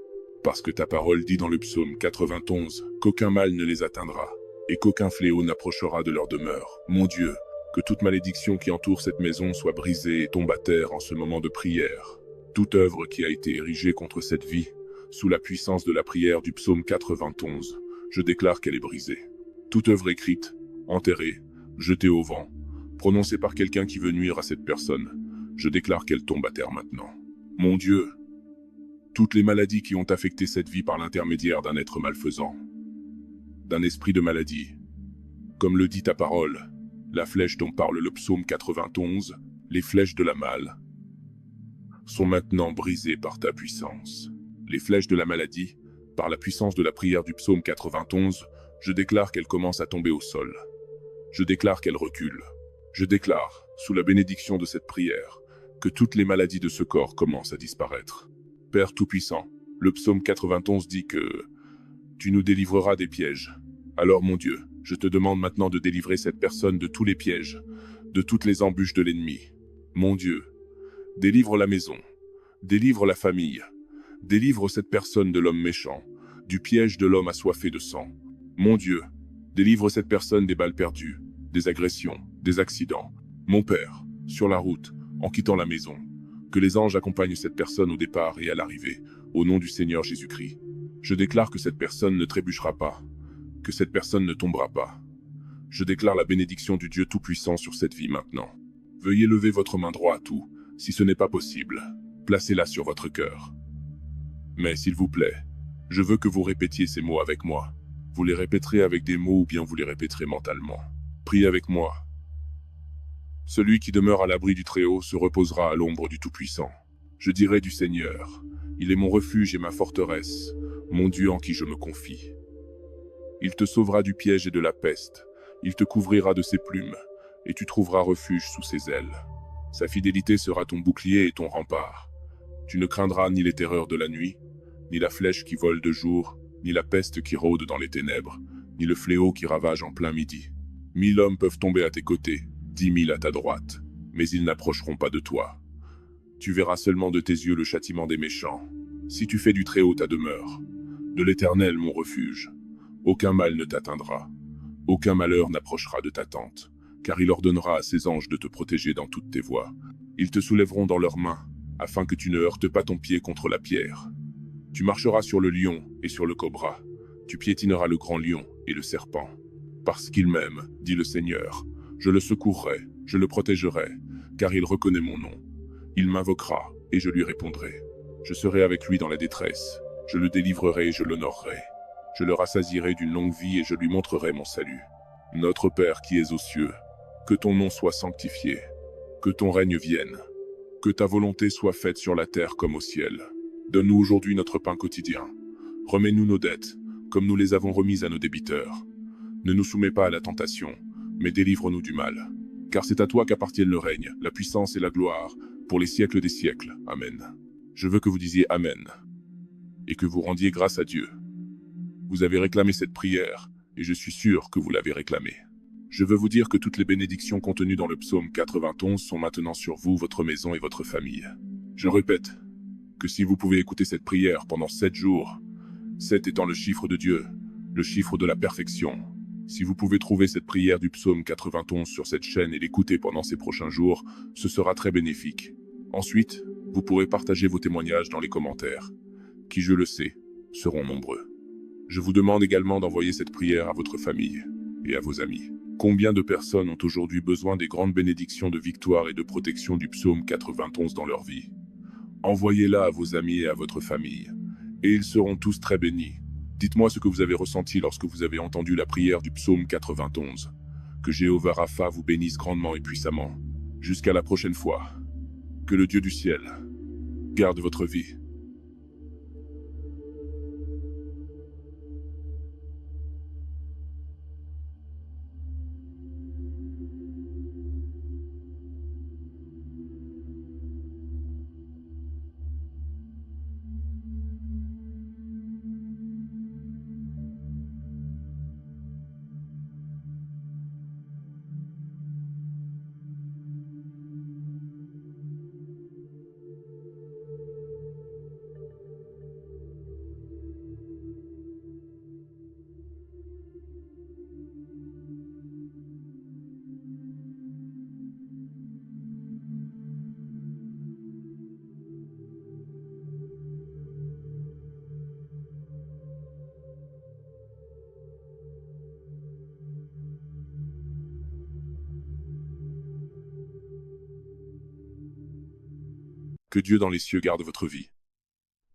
Parce que ta parole dit dans le psaume 91 qu'aucun mal ne les atteindra, et qu'aucun fléau n'approchera de leur demeure. Mon Dieu, que toute malédiction qui entoure cette maison soit brisée et tombe à terre en ce moment de prière. Toute œuvre qui a été érigée contre cette vie, sous la puissance de la prière du psaume 91, je déclare qu'elle est brisée. Toute œuvre écrite, enterrée, jetée au vent, prononcée par quelqu'un qui veut nuire à cette personne, je déclare qu'elle tombe à terre maintenant. Mon Dieu, toutes les maladies qui ont affecté cette vie par l'intermédiaire d'un être malfaisant, d'un esprit de maladie, comme le dit ta parole, la flèche dont parle le psaume 91, les flèches de la malle, sont maintenant brisées par ta puissance. Les flèches de la maladie, par la puissance de la prière du psaume 91, je déclare qu'elles commencent à tomber au sol. Je déclare qu'elles reculent. Je déclare, sous la bénédiction de cette prière, que toutes les maladies de ce corps commencent à disparaître. Père Tout-Puissant, le psaume 91 dit que tu nous délivreras des pièges. Alors mon Dieu, je te demande maintenant de délivrer cette personne de tous les pièges, de toutes les embûches de l'ennemi. Mon Dieu, délivre la maison, délivre la famille, délivre cette personne de l'homme méchant, du piège de l'homme assoiffé de sang. Mon Dieu, délivre cette personne des balles perdues, des agressions, des accidents. Mon Père, sur la route, en quittant la maison, que les anges accompagnent cette personne au départ et à l'arrivée, au nom du Seigneur Jésus-Christ. Je déclare que cette personne ne trébuchera pas, que cette personne ne tombera pas. Je déclare la bénédiction du Dieu Tout-Puissant sur cette vie maintenant. Veuillez lever votre main droite ou, si ce n'est pas possible, placez-la sur votre cœur. Mais s'il vous plaît, je veux que vous répétiez ces mots avec moi. Vous les répéterez avec des mots ou bien vous les répéterez mentalement. Priez avec moi. Celui qui demeure à l'abri du Très-Haut se reposera à l'ombre du Tout-Puissant. Je dirai du Seigneur, il est mon refuge et ma forteresse, mon Dieu en qui je me confie. Il te sauvera du piège et de la peste, il te couvrira de ses plumes, et tu trouveras refuge sous ses ailes. Sa fidélité sera ton bouclier et ton rempart. Tu ne craindras ni les terreurs de la nuit, ni la flèche qui vole de jour, ni la peste qui rôde dans les ténèbres, ni le fléau qui ravage en plein midi. 1000 hommes peuvent tomber à tes côtés, 10 000 à ta droite, mais ils n'approcheront pas de toi. Tu verras seulement de tes yeux le châtiment des méchants. Si tu fais du Très-Haut ta demeure, de l'Éternel mon refuge, aucun mal ne t'atteindra, aucun malheur n'approchera de ta tente, car il ordonnera à ses anges de te protéger dans toutes tes voies. Ils te soulèveront dans leurs mains, afin que tu ne heurtes pas ton pied contre la pierre. Tu marcheras sur le lion et sur le cobra, tu piétineras le grand lion et le serpent. Parce qu'il m'aime, dit le Seigneur, je le secourrai, je le protégerai, car il reconnaît mon nom. Il m'invoquera, et je lui répondrai. Je serai avec lui dans la détresse, je le délivrerai et je l'honorerai. Je le rassasierai d'une longue vie et je lui montrerai mon salut. Notre Père qui es aux cieux, que ton nom soit sanctifié, que ton règne vienne, que ta volonté soit faite sur la terre comme au ciel. Donne-nous aujourd'hui notre pain quotidien. Remets-nous nos dettes, comme nous les avons remises à nos débiteurs. Ne nous soumets pas à la tentation, mais délivre-nous du mal. Car c'est à toi qu'appartiennent le règne, la puissance et la gloire, pour les siècles des siècles. Amen. Je veux que vous disiez Amen, et que vous rendiez grâce à Dieu. Vous avez réclamé cette prière, et je suis sûr que vous l'avez réclamée. Je veux vous dire que toutes les bénédictions contenues dans le psaume 91 sont maintenant sur vous, votre maison et votre famille. Je répète que si vous pouvez écouter cette prière pendant 7 jours, 7 étant le chiffre de Dieu, le chiffre de la perfection, si vous pouvez trouver cette prière du psaume 91 sur cette chaîne et l'écouter pendant ces prochains jours, ce sera très bénéfique. Ensuite, vous pourrez partager vos témoignages dans les commentaires, qui, je le sais, seront nombreux. Je vous demande également d'envoyer cette prière à votre famille et à vos amis. Combien de personnes ont aujourd'hui besoin des grandes bénédictions de victoire et de protection du psaume 91 dans leur vie? Envoyez-la à vos amis et à votre famille, et ils seront tous très bénis. Dites-moi ce que vous avez ressenti lorsque vous avez entendu la prière du psaume 91. Que Jéhovah Rapha vous bénisse grandement et puissamment. Jusqu'à la prochaine fois. Que le Dieu du ciel garde votre vie. Que Dieu dans les cieux garde votre vie.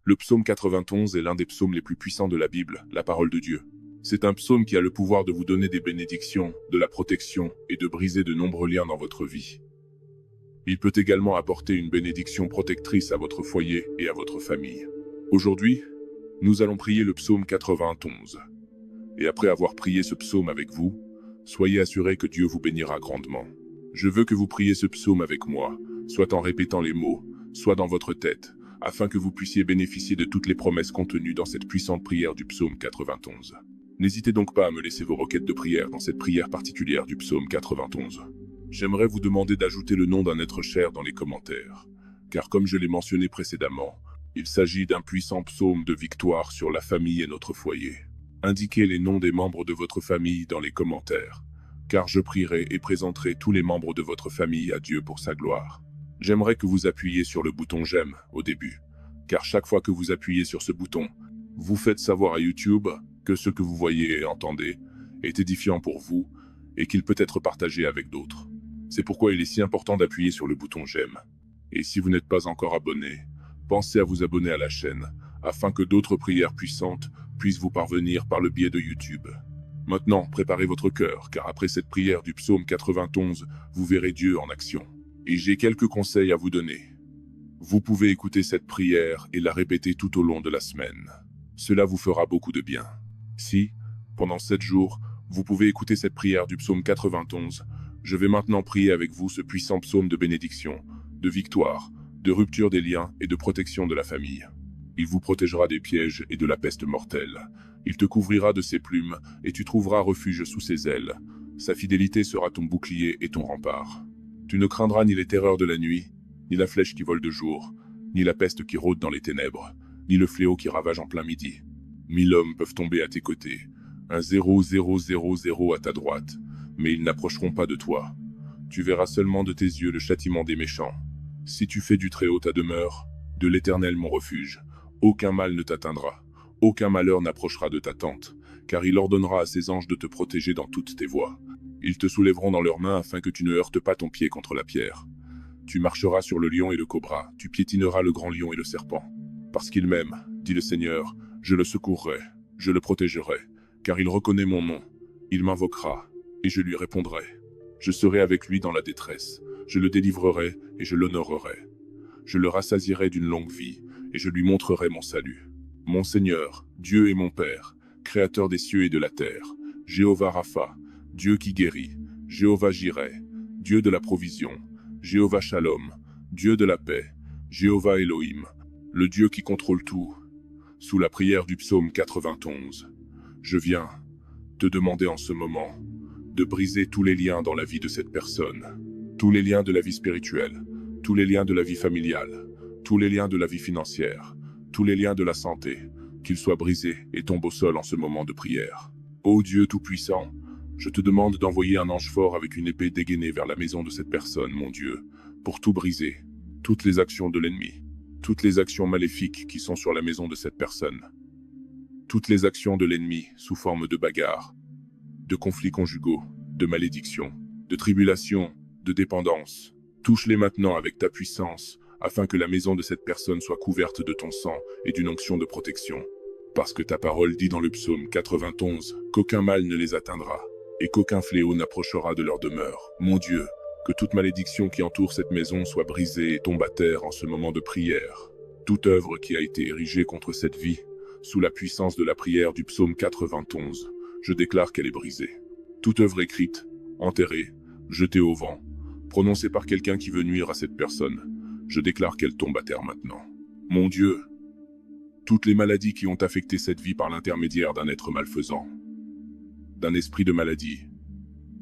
Le psaume 91 est l'un des psaumes les plus puissants de la Bible, la parole de Dieu. C'est un psaume qui a le pouvoir de vous donner des bénédictions, de la protection et de briser de nombreux liens dans votre vie. Il peut également apporter une bénédiction protectrice à votre foyer et à votre famille. Aujourd'hui, nous allons prier le psaume 91. Et après avoir prié ce psaume avec vous, soyez assurés que Dieu vous bénira grandement. Je veux que vous priez ce psaume avec moi, soit en répétant les mots, soit dans votre tête, afin que vous puissiez bénéficier de toutes les promesses contenues dans cette puissante prière du psaume 91. N'hésitez donc pas à me laisser vos requêtes de prière dans cette prière particulière du psaume 91. J'aimerais vous demander d'ajouter le nom d'un être cher dans les commentaires, car comme je l'ai mentionné précédemment, il s'agit d'un puissant psaume de victoire sur la famille et notre foyer. Indiquez les noms des membres de votre famille dans les commentaires, car je prierai et présenterai tous les membres de votre famille à Dieu pour sa gloire. J'aimerais que vous appuyiez sur le bouton j'aime au début, car chaque fois que vous appuyez sur ce bouton, vous faites savoir à YouTube que ce que vous voyez et entendez est édifiant pour vous et qu'il peut être partagé avec d'autres. C'est pourquoi il est si important d'appuyer sur le bouton j'aime. Et si vous n'êtes pas encore abonné, pensez à vous abonner à la chaîne, afin que d'autres prières puissantes puissent vous parvenir par le biais de YouTube. Maintenant, préparez votre cœur, car après cette prière du psaume 91, vous verrez Dieu en action. Et j'ai quelques conseils à vous donner. Vous pouvez écouter cette prière et la répéter tout au long de la semaine. Cela vous fera beaucoup de bien. Si, pendant 7 jours, vous pouvez écouter cette prière du psaume 91, je vais maintenant prier avec vous ce puissant psaume de bénédiction, de victoire, de rupture des liens et de protection de la famille. Il vous protégera des pièges et de la peste mortelle. Il te couvrira de ses plumes et tu trouveras refuge sous ses ailes. Sa fidélité sera ton bouclier et ton rempart. Tu ne craindras ni les terreurs de la nuit, ni la flèche qui vole de jour, ni la peste qui rôde dans les ténèbres, ni le fléau qui ravage en plein midi. 1000 hommes peuvent tomber à tes côtés, 1000 à ta droite, mais ils n'approcheront pas de toi. Tu verras seulement de tes yeux le châtiment des méchants. Si tu fais du Très-Haut ta demeure, de l'Éternel mon refuge, aucun mal ne t'atteindra, aucun malheur n'approchera de ta tente, car il ordonnera à ses anges de te protéger dans toutes tes voies. Ils te soulèveront dans leurs mains afin que tu ne heurtes pas ton pied contre la pierre. Tu marcheras sur le lion et le cobra, tu piétineras le grand lion et le serpent. Parce qu'il m'aime, dit le Seigneur, je le secourrai, je le protégerai, car il reconnaît mon nom. Il m'invoquera, et je lui répondrai. Je serai avec lui dans la détresse, je le délivrerai et je l'honorerai. Je le rassasierai d'une longue vie, et je lui montrerai mon salut. Mon Seigneur, Dieu et mon Père, créateur des cieux et de la terre, Jéhovah Rapha, Dieu qui guérit, Jéhovah Jireh, Dieu de la provision, Jéhovah Shalom, Dieu de la paix, Jéhovah Elohim, le Dieu qui contrôle tout. Sous la prière du psaume 91, je viens te demander en ce moment de briser tous les liens dans la vie de cette personne, tous les liens de la vie spirituelle, tous les liens de la vie familiale, tous les liens de la vie financière, tous les liens de la santé, qu'ils soient brisés et tombent au sol en ce moment de prière. Ô Dieu Tout-Puissant, je te demande d'envoyer un ange fort avec une épée dégainée vers la maison de cette personne, mon Dieu, pour tout briser, toutes les actions de l'ennemi, toutes les actions maléfiques qui sont sur la maison de cette personne, toutes les actions de l'ennemi sous forme de bagarres, de conflits conjugaux, de malédictions, de tribulations, de dépendance. Touche-les maintenant avec ta puissance, afin que la maison de cette personne soit couverte de ton sang et d'une onction de protection. Parce que ta parole dit dans le psaume 91 qu'aucun mal ne les atteindra, et qu'aucun fléau n'approchera de leur demeure. Mon Dieu, que toute malédiction qui entoure cette maison soit brisée et tombe à terre en ce moment de prière. Toute œuvre qui a été érigée contre cette vie, sous la puissance de la prière du psaume 91, je déclare qu'elle est brisée. Toute œuvre écrite, enterrée, jetée au vent, prononcée par quelqu'un qui veut nuire à cette personne, je déclare qu'elle tombe à terre maintenant. Mon Dieu, toutes les maladies qui ont affecté cette vie par l'intermédiaire d'un être malfaisant, d'un esprit de maladie,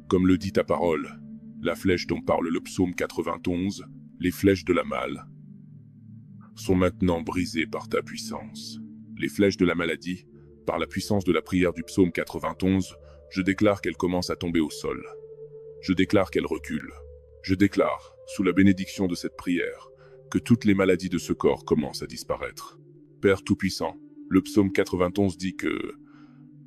comme le dit ta parole, la flèche dont parle le psaume 91, les flèches de la malle, sont maintenant brisées par ta puissance. Les flèches de la maladie, par la puissance de la prière du psaume 91, je déclare qu'elles commencent à tomber au sol. Je déclare qu'elles reculent. Je déclare, sous la bénédiction de cette prière, que toutes les maladies de ce corps commencent à disparaître. Père Tout-Puissant, le psaume 91 dit que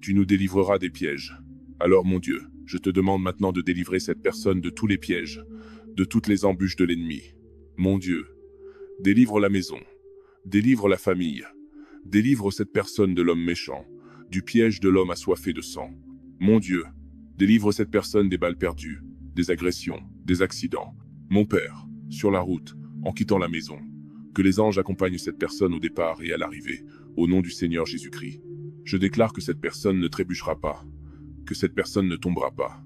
tu nous délivreras des pièges. Alors mon Dieu, je te demande maintenant de délivrer cette personne de tous les pièges, de toutes les embûches de l'ennemi. Mon Dieu, délivre la maison, délivre la famille, délivre cette personne de l'homme méchant, du piège de l'homme assoiffé de sang. Mon Dieu, délivre cette personne des balles perdues, des agressions, des accidents. Mon Père, sur la route, en quittant la maison, que les anges accompagnent cette personne au départ et à l'arrivée, au nom du Seigneur Jésus-Christ. Je déclare que cette personne ne trébuchera pas, que cette personne ne tombera pas.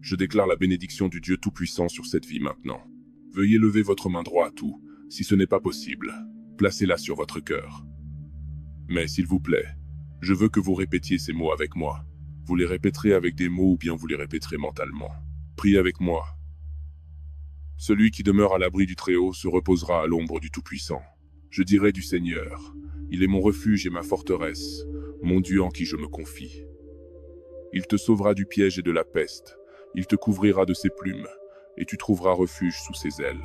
Je déclare la bénédiction du Dieu Tout-Puissant sur cette vie maintenant. Veuillez lever votre main droite ou, si ce n'est pas possible, placez-la sur votre cœur. Mais s'il vous plaît, je veux que vous répétiez ces mots avec moi. Vous les répéterez avec des mots ou bien vous les répéterez mentalement. Priez avec moi. Celui qui demeure à l'abri du Très-Haut se reposera à l'ombre du Tout-Puissant. Je dirai du Seigneur, il est mon refuge et ma forteresse, mon Dieu en qui je me confie. Il te sauvera du piège et de la peste, il te couvrira de ses plumes, et tu trouveras refuge sous ses ailes.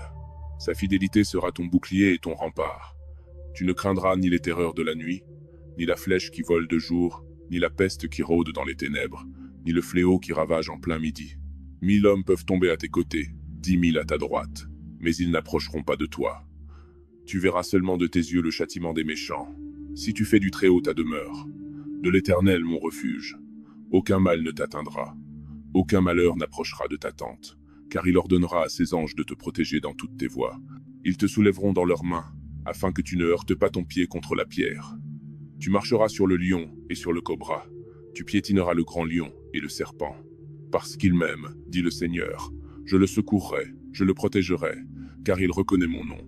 Sa fidélité sera ton bouclier et ton rempart. Tu ne craindras ni les terreurs de la nuit, ni la flèche qui vole de jour, ni la peste qui rôde dans les ténèbres, ni le fléau qui ravage en plein midi. 1000 hommes peuvent tomber à tes côtés, 10 000 à ta droite, mais ils n'approcheront pas de toi. Tu verras seulement de tes yeux le châtiment des méchants. Si tu fais du Très-Haut ta demeure, de l'Éternel mon refuge, aucun mal ne t'atteindra, aucun malheur n'approchera de ta tente, car il ordonnera à ses anges de te protéger dans toutes tes voies. Ils te soulèveront dans leurs mains, afin que tu ne heurtes pas ton pied contre la pierre. Tu marcheras sur le lion et sur le cobra, tu piétineras le grand lion et le serpent. Parce qu'il m'aime, dit le Seigneur, je le secourrai, je le protégerai, car il reconnaît mon nom.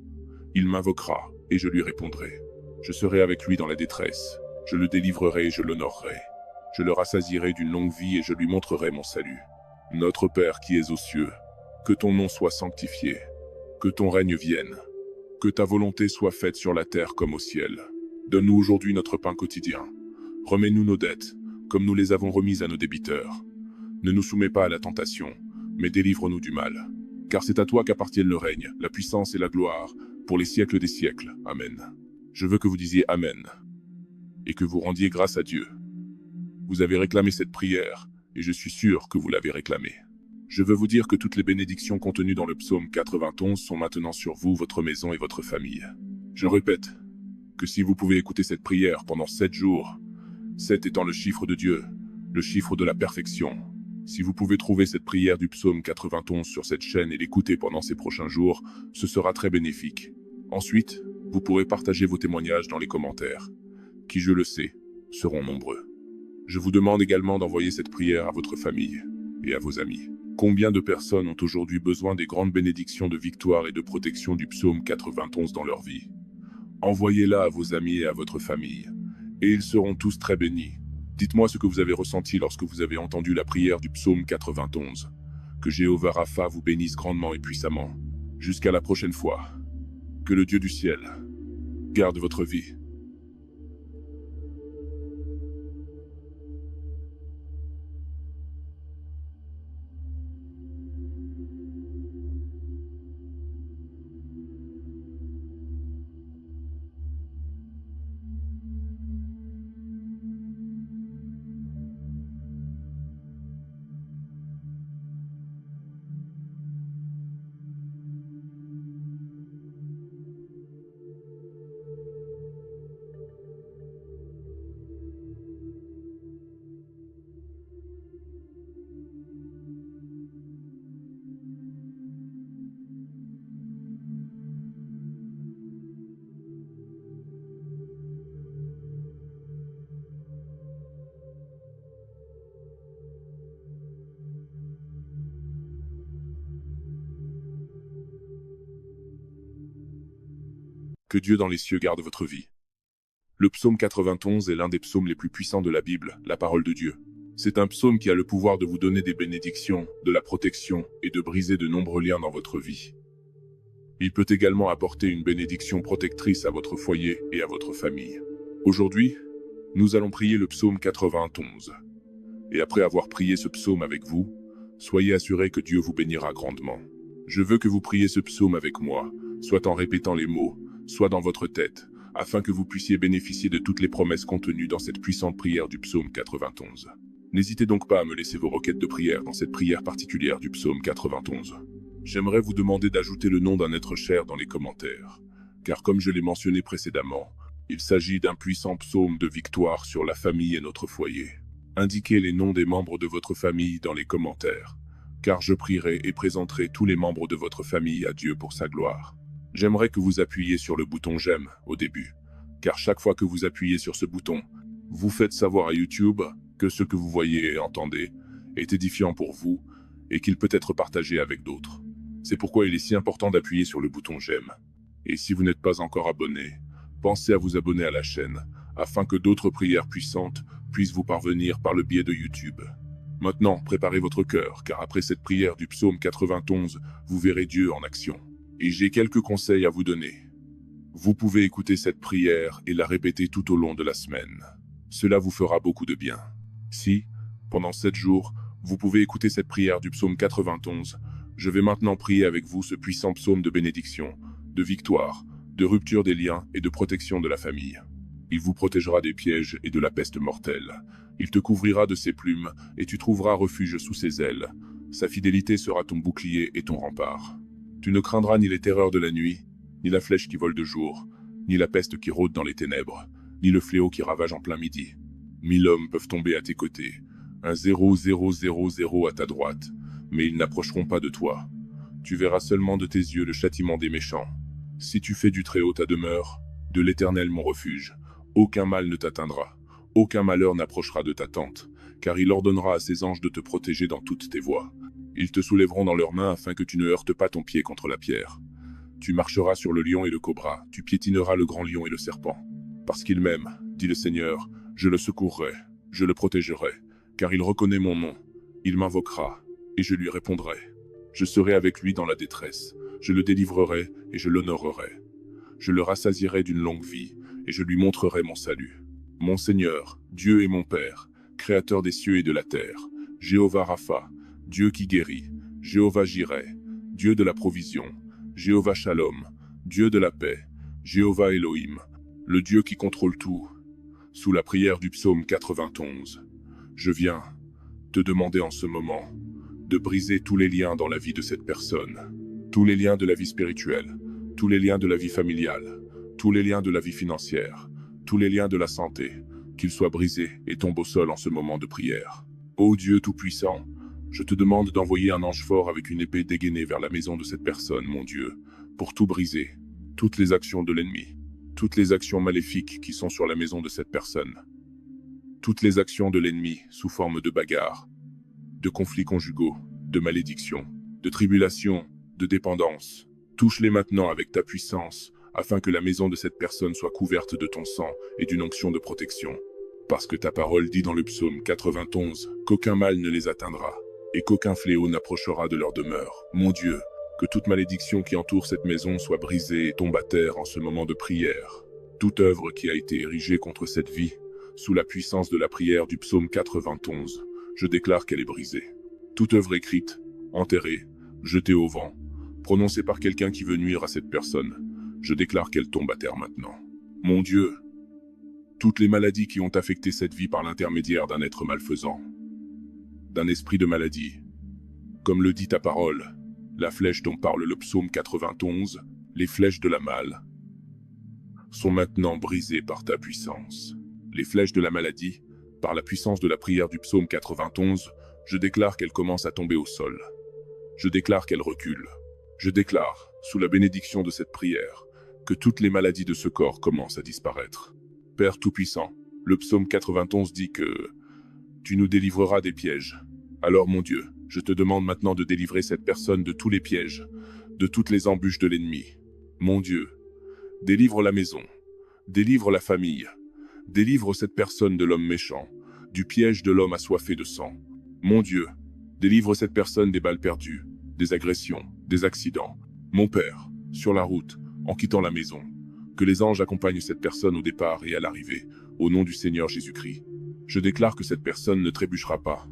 Il m'invoquera, et je lui répondrai. Je serai avec lui dans la détresse, je le délivrerai et je l'honorerai. Je le rassasierai d'une longue vie et je lui montrerai mon salut. Notre Père qui es aux cieux, que ton nom soit sanctifié, que ton règne vienne, que ta volonté soit faite sur la terre comme au ciel. Donne-nous aujourd'hui notre pain quotidien. Remets-nous nos dettes, comme nous les avons remises à nos débiteurs. Ne nous soumets pas à la tentation, mais délivre-nous du mal. Car c'est à toi qu'appartiennent le règne, la puissance et la gloire, pour les siècles des siècles. Amen. Je veux que vous disiez Amen, et que vous rendiez grâce à Dieu. Vous avez réclamé cette prière, et je suis sûr que vous l'avez réclamée. Je veux vous dire que toutes les bénédictions contenues dans le psaume 91 sont maintenant sur vous, votre maison et votre famille. Je répète, que si vous pouvez écouter cette prière pendant 7 jours, 7 étant le chiffre de Dieu, le chiffre de la perfection, si vous pouvez trouver cette prière du psaume 91 sur cette chaîne et l'écouter pendant ces prochains jours, ce sera très bénéfique. Ensuite, vous pourrez partager vos témoignages dans les commentaires, qui, je le sais, seront nombreux. Je vous demande également d'envoyer cette prière à votre famille et à vos amis. Combien de personnes ont aujourd'hui besoin des grandes bénédictions de victoire et de protection du psaume 91 dans leur vie? Envoyez-la à vos amis et à votre famille, et ils seront tous très bénis. Dites-moi ce que vous avez ressenti lorsque vous avez entendu la prière du psaume 91. Que Jéhovah Rapha vous bénisse grandement et puissamment. Jusqu'à la prochaine fois. Que le Dieu du ciel garde votre vie. Que Dieu dans les cieux garde votre vie. Le psaume 91 est l'un des psaumes les plus puissants de la Bible, la parole de Dieu. C'est un psaume qui a le pouvoir de vous donner des bénédictions, de la protection et de briser de nombreux liens dans votre vie. Il peut également apporter une bénédiction protectrice à votre foyer et à votre famille. Aujourd'hui, nous allons prier le psaume 91. Et après avoir prié ce psaume avec vous, soyez assurés que Dieu vous bénira grandement. Je veux que vous priez ce psaume avec moi, soit en répétant les mots, soit dans votre tête, afin que vous puissiez bénéficier de toutes les promesses contenues dans cette puissante prière du psaume 91. N'hésitez donc pas à me laisser vos requêtes de prière dans cette prière particulière du psaume 91. J'aimerais vous demander d'ajouter le nom d'un être cher dans les commentaires, car comme je l'ai mentionné précédemment, il s'agit d'un puissant psaume de victoire sur la famille et notre foyer. Indiquez les noms des membres de votre famille dans les commentaires, car je prierai et présenterai tous les membres de votre famille à Dieu pour sa gloire. J'aimerais que vous appuyiez sur le bouton j'aime au début, car chaque fois que vous appuyez sur ce bouton, vous faites savoir à YouTube que ce que vous voyez et entendez est édifiant pour vous et qu'il peut être partagé avec d'autres. C'est pourquoi il est si important d'appuyer sur le bouton j'aime. Et si vous n'êtes pas encore abonné, pensez à vous abonner à la chaîne afin que d'autres prières puissantes puissent vous parvenir par le biais de YouTube. Maintenant, préparez votre cœur, car après cette prière du psaume 91, vous verrez Dieu en action. Et j'ai quelques conseils à vous donner. Vous pouvez écouter cette prière et la répéter tout au long de la semaine. Cela vous fera beaucoup de bien. Si, pendant 7 jours, vous pouvez écouter cette prière du psaume 91, je vais maintenant prier avec vous ce puissant psaume de bénédiction, de victoire, de rupture des liens et de protection de la famille. Il vous protégera des pièges et de la peste mortelle. Il te couvrira de ses plumes et tu trouveras refuge sous ses ailes. Sa fidélité sera ton bouclier et ton rempart. Tu ne craindras ni les terreurs de la nuit, ni la flèche qui vole de jour, ni la peste qui rôde dans les ténèbres, ni le fléau qui ravage en plein midi. 1000 hommes peuvent tomber à tes côtés, 1 0 0 0 0 à ta droite, mais ils n'approcheront pas de toi. Tu verras seulement de tes yeux le châtiment des méchants. Si tu fais du Très-Haut ta demeure, de l'Éternel mon refuge, aucun mal ne t'atteindra, aucun malheur n'approchera de ta tente, car il ordonnera à ses anges de te protéger dans toutes tes voies. Ils te soulèveront dans leurs mains afin que tu ne heurtes pas ton pied contre la pierre. Tu marcheras sur le lion et le cobra, tu piétineras le grand lion et le serpent. Parce qu'il m'aime, dit le Seigneur, je le secourrai, je le protégerai, car il reconnaît mon nom. Il m'invoquera, et je lui répondrai. Je serai avec lui dans la détresse, je le délivrerai et je l'honorerai. Je le rassasierai d'une longue vie, et je lui montrerai mon salut. Mon Seigneur, Dieu et mon Père, Créateur des cieux et de la terre, Jéhovah Rapha, Dieu qui guérit, Jéhovah Jireh, Dieu de la provision, Jéhovah Shalom, Dieu de la paix, Jéhovah Elohim, le Dieu qui contrôle tout. Sous la prière du psaume 91, je viens te demander en ce moment de briser tous les liens dans la vie de cette personne, tous les liens de la vie spirituelle, tous les liens de la vie familiale, tous les liens de la vie financière, tous les liens de la santé, qu'ils soient brisés et tombent au sol en ce moment de prière. Ô Dieu Tout-Puissant, je te demande d'envoyer un ange fort avec une épée dégainée vers la maison de cette personne, mon Dieu, pour tout briser, toutes les actions de l'ennemi, toutes les actions maléfiques qui sont sur la maison de cette personne. toutes les actions de l'ennemi sous forme de bagarres, de conflits conjugaux, de malédictions, de tribulations, de dépendance. Touche-les maintenant avec ta puissance, afin que la maison de cette personne soit couverte de ton sang et d'une onction de protection. Parce que ta parole dit dans le psaume 91 qu'aucun mal ne les atteindra, et qu'aucun fléau n'approchera de leur demeure. Mon Dieu, que toute malédiction qui entoure cette maison soit brisée et tombe à terre en ce moment de prière. Toute œuvre qui a été érigée contre cette vie, sous la puissance de la prière du psaume 91, je déclare qu'elle est brisée. Toute œuvre écrite, enterrée, jetée au vent, prononcée par quelqu'un qui veut nuire à cette personne, je déclare qu'elle tombe à terre maintenant. Mon Dieu, toutes les maladies qui ont affecté cette vie par l'intermédiaire d'un être malfaisant, d'un esprit de maladie, comme le dit ta parole, la flèche dont parle le psaume 91, les flèches de la malle, sont maintenant brisées par ta puissance. Les flèches de la maladie, par la puissance de la prière du psaume 91, je déclare qu'elles commencent à tomber au sol. Je déclare qu'elles reculent. Je déclare, sous la bénédiction de cette prière, que toutes les maladies de ce corps commencent à disparaître. Père Tout-Puissant, le psaume 91 dit que « Tu nous délivreras des pièges ». Alors mon Dieu, je te demande maintenant de délivrer cette personne de tous les pièges, de toutes les embûches de l'ennemi. Mon Dieu, délivre la maison, délivre la famille, délivre cette personne de l'homme méchant, du piège de l'homme assoiffé de sang. Mon Dieu, délivre cette personne des balles perdues, des agressions, des accidents. Mon Père, sur la route, en quittant la maison, que les anges accompagnent cette personne au départ et à l'arrivée, au nom du Seigneur Jésus-Christ. Je déclare que cette personne ne trébuchera pas,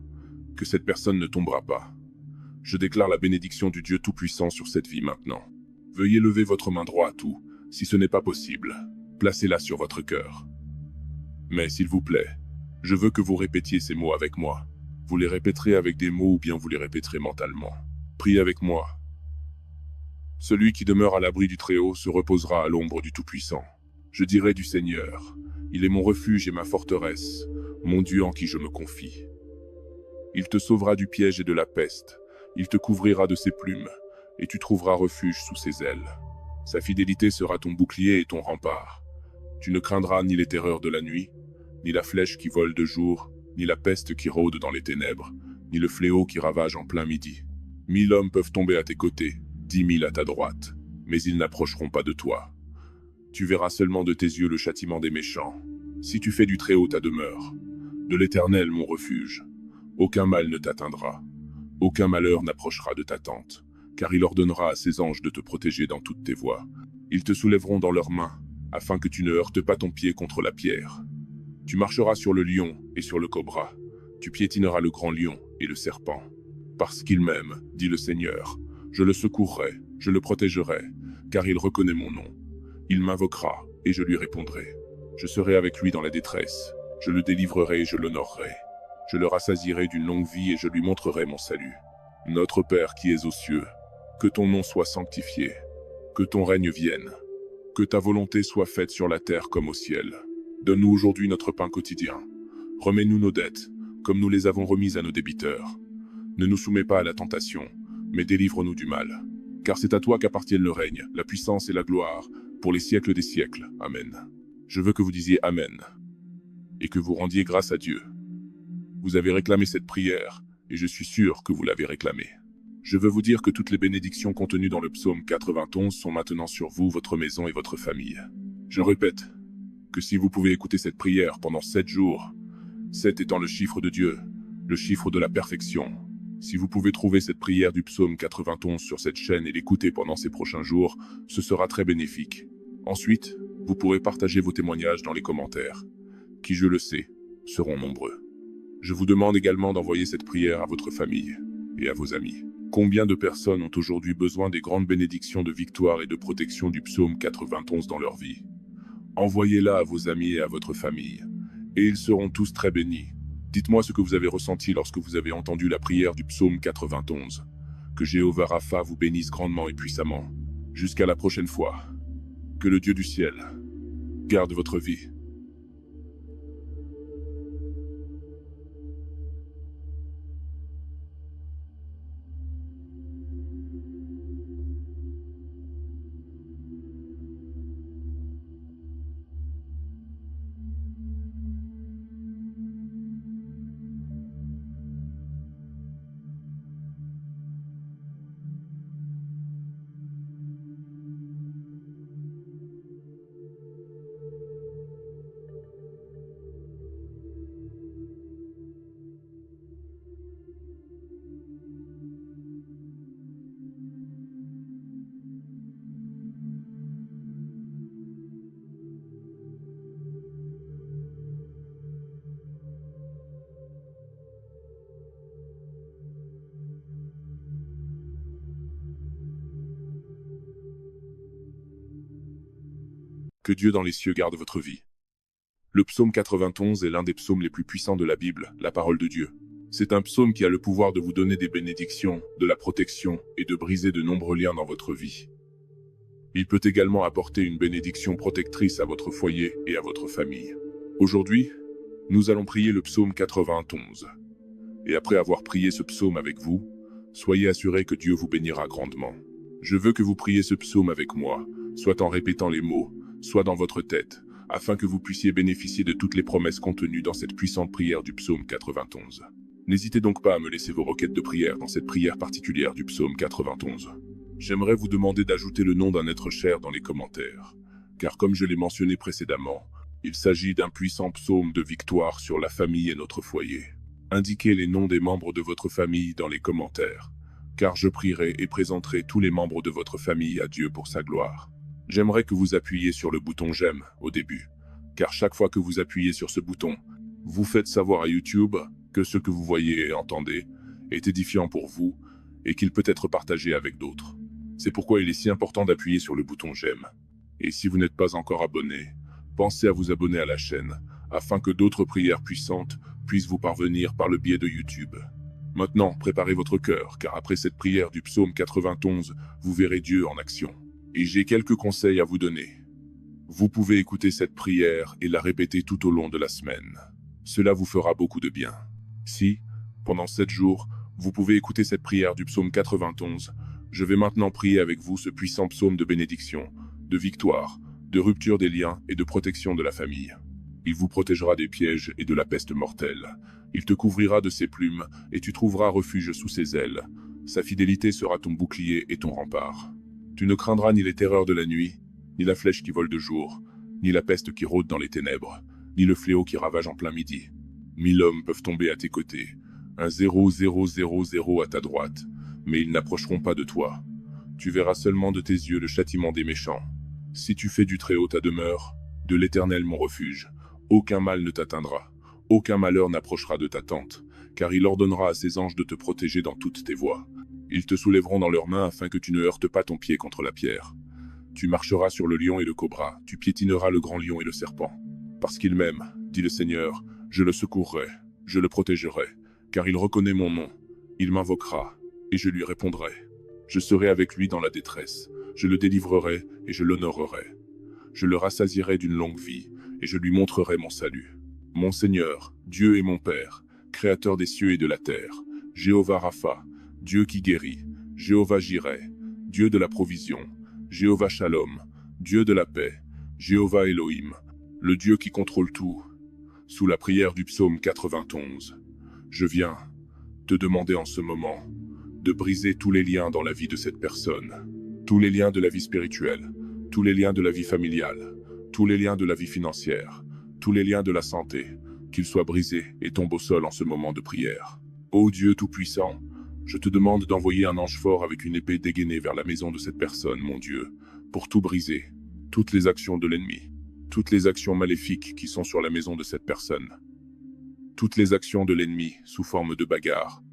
que cette personne ne tombera pas. Je déclare la bénédiction du Dieu Tout-Puissant sur cette vie maintenant. Veuillez lever votre main droite ou, si ce n'est pas possible, placez-la sur votre cœur. Mais s'il vous plaît, je veux que vous répétiez ces mots avec moi. Vous les répéterez avec des mots ou bien vous les répéterez mentalement. Priez avec moi. Celui qui demeure à l'abri du Très-Haut se reposera à l'ombre du Tout-Puissant. Je dirai du Seigneur, il est mon refuge et ma forteresse, mon Dieu en qui je me confie. Il te sauvera du piège et de la peste, il te couvrira de ses plumes, et tu trouveras refuge sous ses ailes. Sa fidélité sera ton bouclier et ton rempart. Tu ne craindras ni les terreurs de la nuit, ni la flèche qui vole de jour, ni la peste qui rôde dans les ténèbres, ni le fléau qui ravage en plein midi. 1000 hommes peuvent tomber à tes côtés, 10 000 à ta droite, mais ils n'approcheront pas de toi. Tu verras seulement de tes yeux le châtiment des méchants. Si tu fais du Très-Haut ta demeure, de l'Éternel mon refuge, aucun mal ne t'atteindra, aucun malheur n'approchera de ta tente, car il ordonnera à ses anges de te protéger dans toutes tes voies. Ils te soulèveront dans leurs mains, afin que tu ne heurtes pas ton pied contre la pierre. Tu marcheras sur le lion et sur le cobra, tu piétineras le grand lion et le serpent. Parce qu'il m'aime, dit le Seigneur, je le secourrai, je le protégerai, car il reconnaît mon nom. Il m'invoquera, et je lui répondrai. Je serai avec lui dans la détresse, je le délivrerai et je l'honorerai. Je le rassasierai d'une longue vie et je lui montrerai mon salut. Notre Père qui es aux cieux, que ton nom soit sanctifié, que ton règne vienne, que ta volonté soit faite sur la terre comme au ciel. Donne-nous aujourd'hui notre pain quotidien. Remets-nous nos dettes, comme nous les avons remises à nos débiteurs. Ne nous soumets pas à la tentation, mais délivre-nous du mal. Car c'est à toi qu'appartiennent le règne, la puissance et la gloire, pour les siècles des siècles. Amen. Je veux que vous disiez Amen, et que vous rendiez grâce à Dieu. Vous avez réclamé cette prière, et je suis sûr que vous l'avez réclamée. Je veux vous dire que toutes les bénédictions contenues dans le psaume 91 sont maintenant sur vous, votre maison et votre famille. Je répète, que si vous pouvez écouter cette prière pendant 7 jours, 7 étant le chiffre de Dieu, le chiffre de la perfection, si vous pouvez trouver cette prière du psaume 91 sur cette chaîne et l'écouter pendant ces prochains jours, ce sera très bénéfique. Ensuite, vous pourrez partager vos témoignages dans les commentaires, qui, je le sais, seront nombreux. Je vous demande également d'envoyer cette prière à votre famille et à vos amis. Combien de personnes ont aujourd'hui besoin des grandes bénédictions de victoire et de protection du psaume 91 dans leur vie? Envoyez-la à vos amis et à votre famille, et ils seront tous très bénis. Dites-moi ce que vous avez ressenti lorsque vous avez entendu la prière du psaume 91. Que Jéhovah Rapha vous bénisse grandement et puissamment. Jusqu'à la prochaine fois. Que le Dieu du ciel garde votre vie. Que Dieu dans les cieux garde votre vie. Le psaume 91 est l'un des psaumes les plus puissants de la Bible, la parole de Dieu. C'est un psaume qui a le pouvoir de vous donner des bénédictions, de la protection et de briser de nombreux liens dans votre vie. Il peut également apporter une bénédiction protectrice à votre foyer et à votre famille. Aujourd'hui, nous allons prier le psaume 91. Et après avoir prié ce psaume avec vous, soyez assurés que Dieu vous bénira grandement. Je veux que vous priez ce psaume avec moi, soit en répétant les mots, soit dans votre tête, afin que vous puissiez bénéficier de toutes les promesses contenues dans cette puissante prière du psaume 91. N'hésitez donc pas à me laisser vos requêtes de prière dans cette prière particulière du psaume 91. J'aimerais vous demander d'ajouter le nom d'un être cher dans les commentaires, car comme je l'ai mentionné précédemment, il s'agit d'un puissant psaume de victoire sur la famille et notre foyer. Indiquez les noms des membres de votre famille dans les commentaires, car je prierai et présenterai tous les membres de votre famille à Dieu pour sa gloire. J'aimerais que vous appuyiez sur le bouton j'aime au début, car chaque fois que vous appuyez sur ce bouton, vous faites savoir à YouTube que ce que vous voyez et entendez est édifiant pour vous et qu'il peut être partagé avec d'autres. C'est pourquoi il est si important d'appuyer sur le bouton j'aime. Et si vous n'êtes pas encore abonné, pensez à vous abonner à la chaîne, afin que d'autres prières puissantes puissent vous parvenir par le biais de YouTube. Maintenant, préparez votre cœur, car après cette prière du psaume 91, vous verrez Dieu en action. Et j'ai quelques conseils à vous donner. Vous pouvez écouter cette prière et la répéter tout au long de la semaine. Cela vous fera beaucoup de bien. Si, pendant 7 jours, vous pouvez écouter cette prière du psaume 91, je vais maintenant prier avec vous ce puissant psaume de bénédiction, de victoire, de rupture des liens et de protection de la famille. Il vous protégera des pièges et de la peste mortelle. Il te couvrira de ses plumes et tu trouveras refuge sous ses ailes. Sa fidélité sera ton bouclier et ton rempart. Tu ne craindras ni les terreurs de la nuit, ni la flèche qui vole de jour, ni la peste qui rôde dans les ténèbres, ni le fléau qui ravage en plein midi. 1000 hommes peuvent tomber à tes côtés, un 0,000 à ta droite, mais ils n'approcheront pas de toi. Tu verras seulement de tes yeux le châtiment des méchants. Si tu fais du Très-Haut ta demeure, de l'Éternel mon refuge, aucun mal ne t'atteindra, aucun malheur n'approchera de ta tente, car il ordonnera à ses anges de te protéger dans toutes tes voies. Ils te soulèveront dans leurs mains afin que tu ne heurtes pas ton pied contre la pierre. Tu marcheras sur le lion et le cobra, tu piétineras le grand lion et le serpent. Parce qu'il m'aime, dit le Seigneur, je le secourrai, je le protégerai, car il reconnaît mon nom. Il m'invoquera, et je lui répondrai. Je serai avec lui dans la détresse, je le délivrerai et je l'honorerai. Je le rassasierai d'une longue vie, et je lui montrerai mon salut. Mon Seigneur, Dieu et mon Père, Créateur des cieux et de la terre, Jéhovah Rapha, Dieu qui guérit, Jéhovah Jireh, Dieu de la provision, Jéhovah Shalom, Dieu de la paix, Jéhovah Elohim, le Dieu qui contrôle tout. Sous la prière du psaume 91, je viens te demander en ce moment de briser tous les liens dans la vie de cette personne, tous les liens de la vie spirituelle, tous les liens de la vie familiale, tous les liens de la vie financière, tous les liens de la santé, qu'ils soient brisés et tombent au sol en ce moment de prière. Ô Dieu Tout-Puissant, je te demande d'envoyer un ange fort avec une épée dégainée vers la maison de cette personne, mon Dieu, pour tout briser, toutes les actions de l'ennemi, toutes les actions maléfiques qui sont sur la maison de cette personne, toutes les actions de l'ennemi sous forme de bagarres,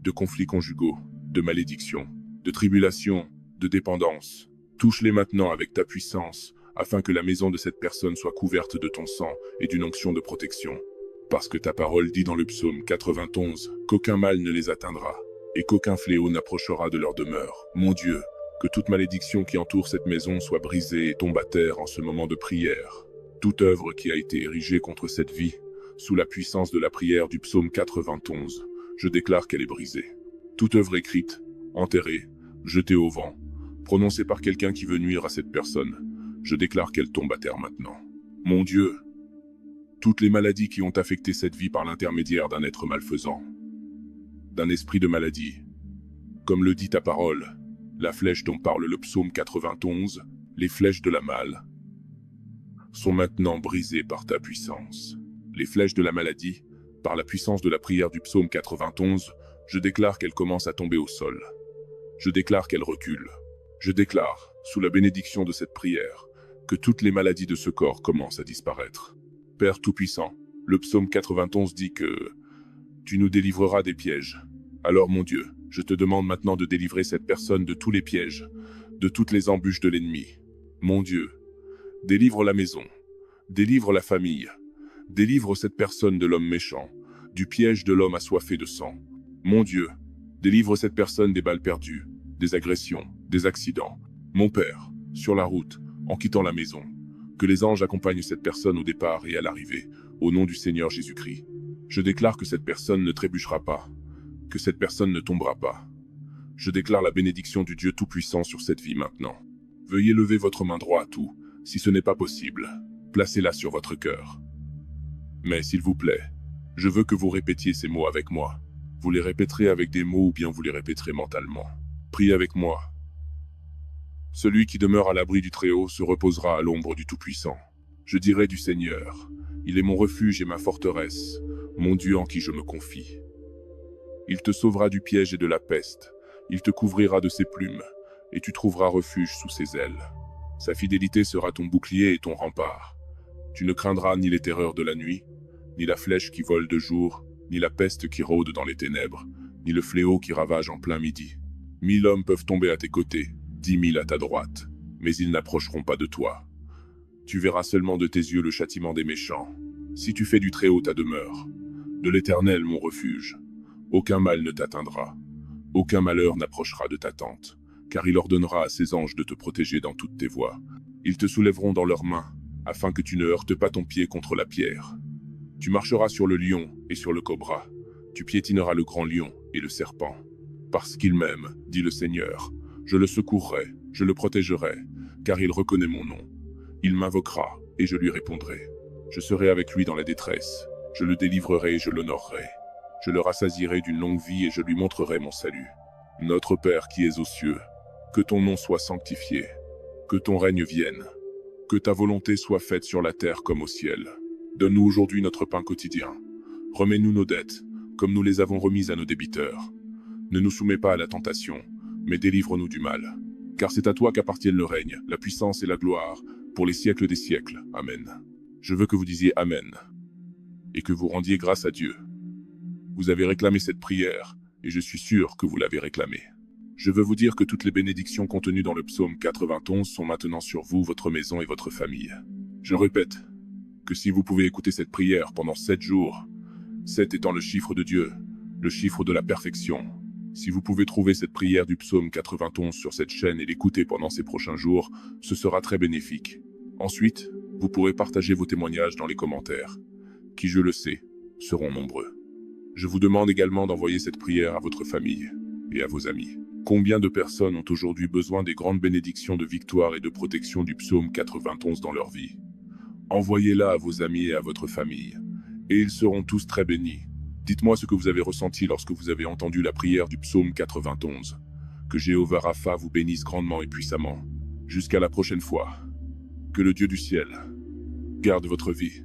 de conflits conjugaux, de malédictions, de tribulations, de dépendance. Touche-les maintenant avec ta puissance, afin que la maison de cette personne soit couverte de ton sang et d'une onction de protection. Parce que ta parole dit dans le psaume 91 qu'aucun mal ne les atteindra, et qu'aucun fléau n'approchera de leur demeure. Mon Dieu, que toute malédiction qui entoure cette maison soit brisée et tombe à terre en ce moment de prière. Toute œuvre qui a été érigée contre cette vie, sous la puissance de la prière du psaume 91, je déclare qu'elle est brisée. Toute œuvre écrite, enterrée, jetée au vent, prononcée par quelqu'un qui veut nuire à cette personne, je déclare qu'elle tombe à terre maintenant. Mon Dieu, toutes les maladies qui ont affecté cette vie par l'intermédiaire d'un être malfaisant, d'un esprit de maladie, comme le dit ta parole, la flèche dont parle le psaume 91, les flèches de la malle, sont maintenant brisées par ta puissance. Les flèches de la maladie, par la puissance de la prière du psaume 91, je déclare qu'elles commencent à tomber au sol. Je déclare qu'elles reculent. Je déclare, sous la bénédiction de cette prière, que toutes les maladies de ce corps commencent à disparaître. Père Tout-Puissant, le psaume 91 dit que tu nous délivreras des pièges. Alors mon Dieu, je te demande maintenant de délivrer cette personne de tous les pièges, de toutes les embûches de l'ennemi. Mon Dieu, Délivre la maison. Délivre la famille. Délivre cette personne de l'homme méchant, du piège de l'homme assoiffé de sang. Mon Dieu, délivre cette personne des balles perdues, des agressions, des accidents. Mon Père, sur la route, en quittant la maison, que les anges accompagnent cette personne au départ et à l'arrivée, au nom du Seigneur Jésus-Christ. Je déclare que cette personne ne trébuchera pas, que cette personne ne tombera pas. Je déclare la bénédiction du Dieu Tout-Puissant sur cette vie maintenant. Veuillez lever votre main droite ou, si ce n'est pas possible, placez-la sur votre cœur. Mais s'il vous plaît, je veux que vous répétiez ces mots avec moi. Vous les répéterez avec des mots ou bien vous les répéterez mentalement. Priez avec moi. Celui qui demeure à l'abri du Très-Haut se reposera à l'ombre du Tout-Puissant. Je dirai du Seigneur, il est mon refuge et ma forteresse, mon Dieu en qui je me confie. Il te sauvera du piège et de la peste, il te couvrira de ses plumes, et tu trouveras refuge sous ses ailes. Sa fidélité sera ton bouclier et ton rempart. Tu ne craindras ni les terreurs de la nuit, ni la flèche qui vole de jour, ni la peste qui rôde dans les ténèbres, ni le fléau qui ravage en plein midi. 1000 hommes peuvent tomber à tes côtés, 10 000 à ta droite, mais ils n'approcheront pas de toi. Tu verras seulement de tes yeux le châtiment des méchants. Si tu fais du Très-Haut ta demeure, de l'Éternel mon refuge, aucun mal ne t'atteindra, aucun malheur n'approchera de ta tente, car il ordonnera à ses anges de te protéger dans toutes tes voies. Ils te soulèveront dans leurs mains, afin que tu ne heurtes pas ton pied contre la pierre. Tu marcheras sur le lion et sur le cobra, tu piétineras le grand lion et le serpent. Parce qu'il m'aime, dit le Seigneur, je le secourrai, je le protégerai, car il reconnaît mon nom. Il m'invoquera, et je lui répondrai. Je serai avec lui dans la détresse, je le délivrerai et je l'honorerai. Je le rassasierai d'une longue vie et je lui montrerai mon salut. Notre Père qui es aux cieux, que ton nom soit sanctifié, que ton règne vienne, que ta volonté soit faite sur la terre comme au ciel. Donne-nous aujourd'hui notre pain quotidien. Remets-nous nos dettes, comme nous les avons remises à nos débiteurs. Ne nous soumets pas à la tentation, mais délivre-nous du mal. Car c'est à toi qu'appartiennent le règne, la puissance et la gloire, pour les siècles des siècles. Amen. Je veux que vous disiez Amen, et que vous rendiez grâce à Dieu. Vous avez réclamé cette prière, et je suis sûr que vous l'avez réclamée. Je veux vous dire que toutes les bénédictions contenues dans le psaume 91 sont maintenant sur vous, votre maison et votre famille. Je répète, que si vous pouvez écouter cette prière pendant 7 jours, 7 étant le chiffre de Dieu, le chiffre de la perfection, si vous pouvez trouver cette prière du psaume 91 sur cette chaîne et l'écouter pendant ces prochains jours, ce sera très bénéfique. Ensuite, vous pourrez partager vos témoignages dans les commentaires, qui, je le sais, seront nombreux. Je vous demande également d'envoyer cette prière à votre famille et à vos amis. Combien de personnes ont aujourd'hui besoin des grandes bénédictions de victoire et de protection du psaume 91 dans leur vie? Envoyez-la à vos amis et à votre famille, et ils seront tous très bénis. Dites-moi ce que vous avez ressenti lorsque vous avez entendu la prière du psaume 91. Que Jéhovah Rapha vous bénisse grandement et puissamment. Jusqu'à la prochaine fois. Que le Dieu du ciel garde votre vie.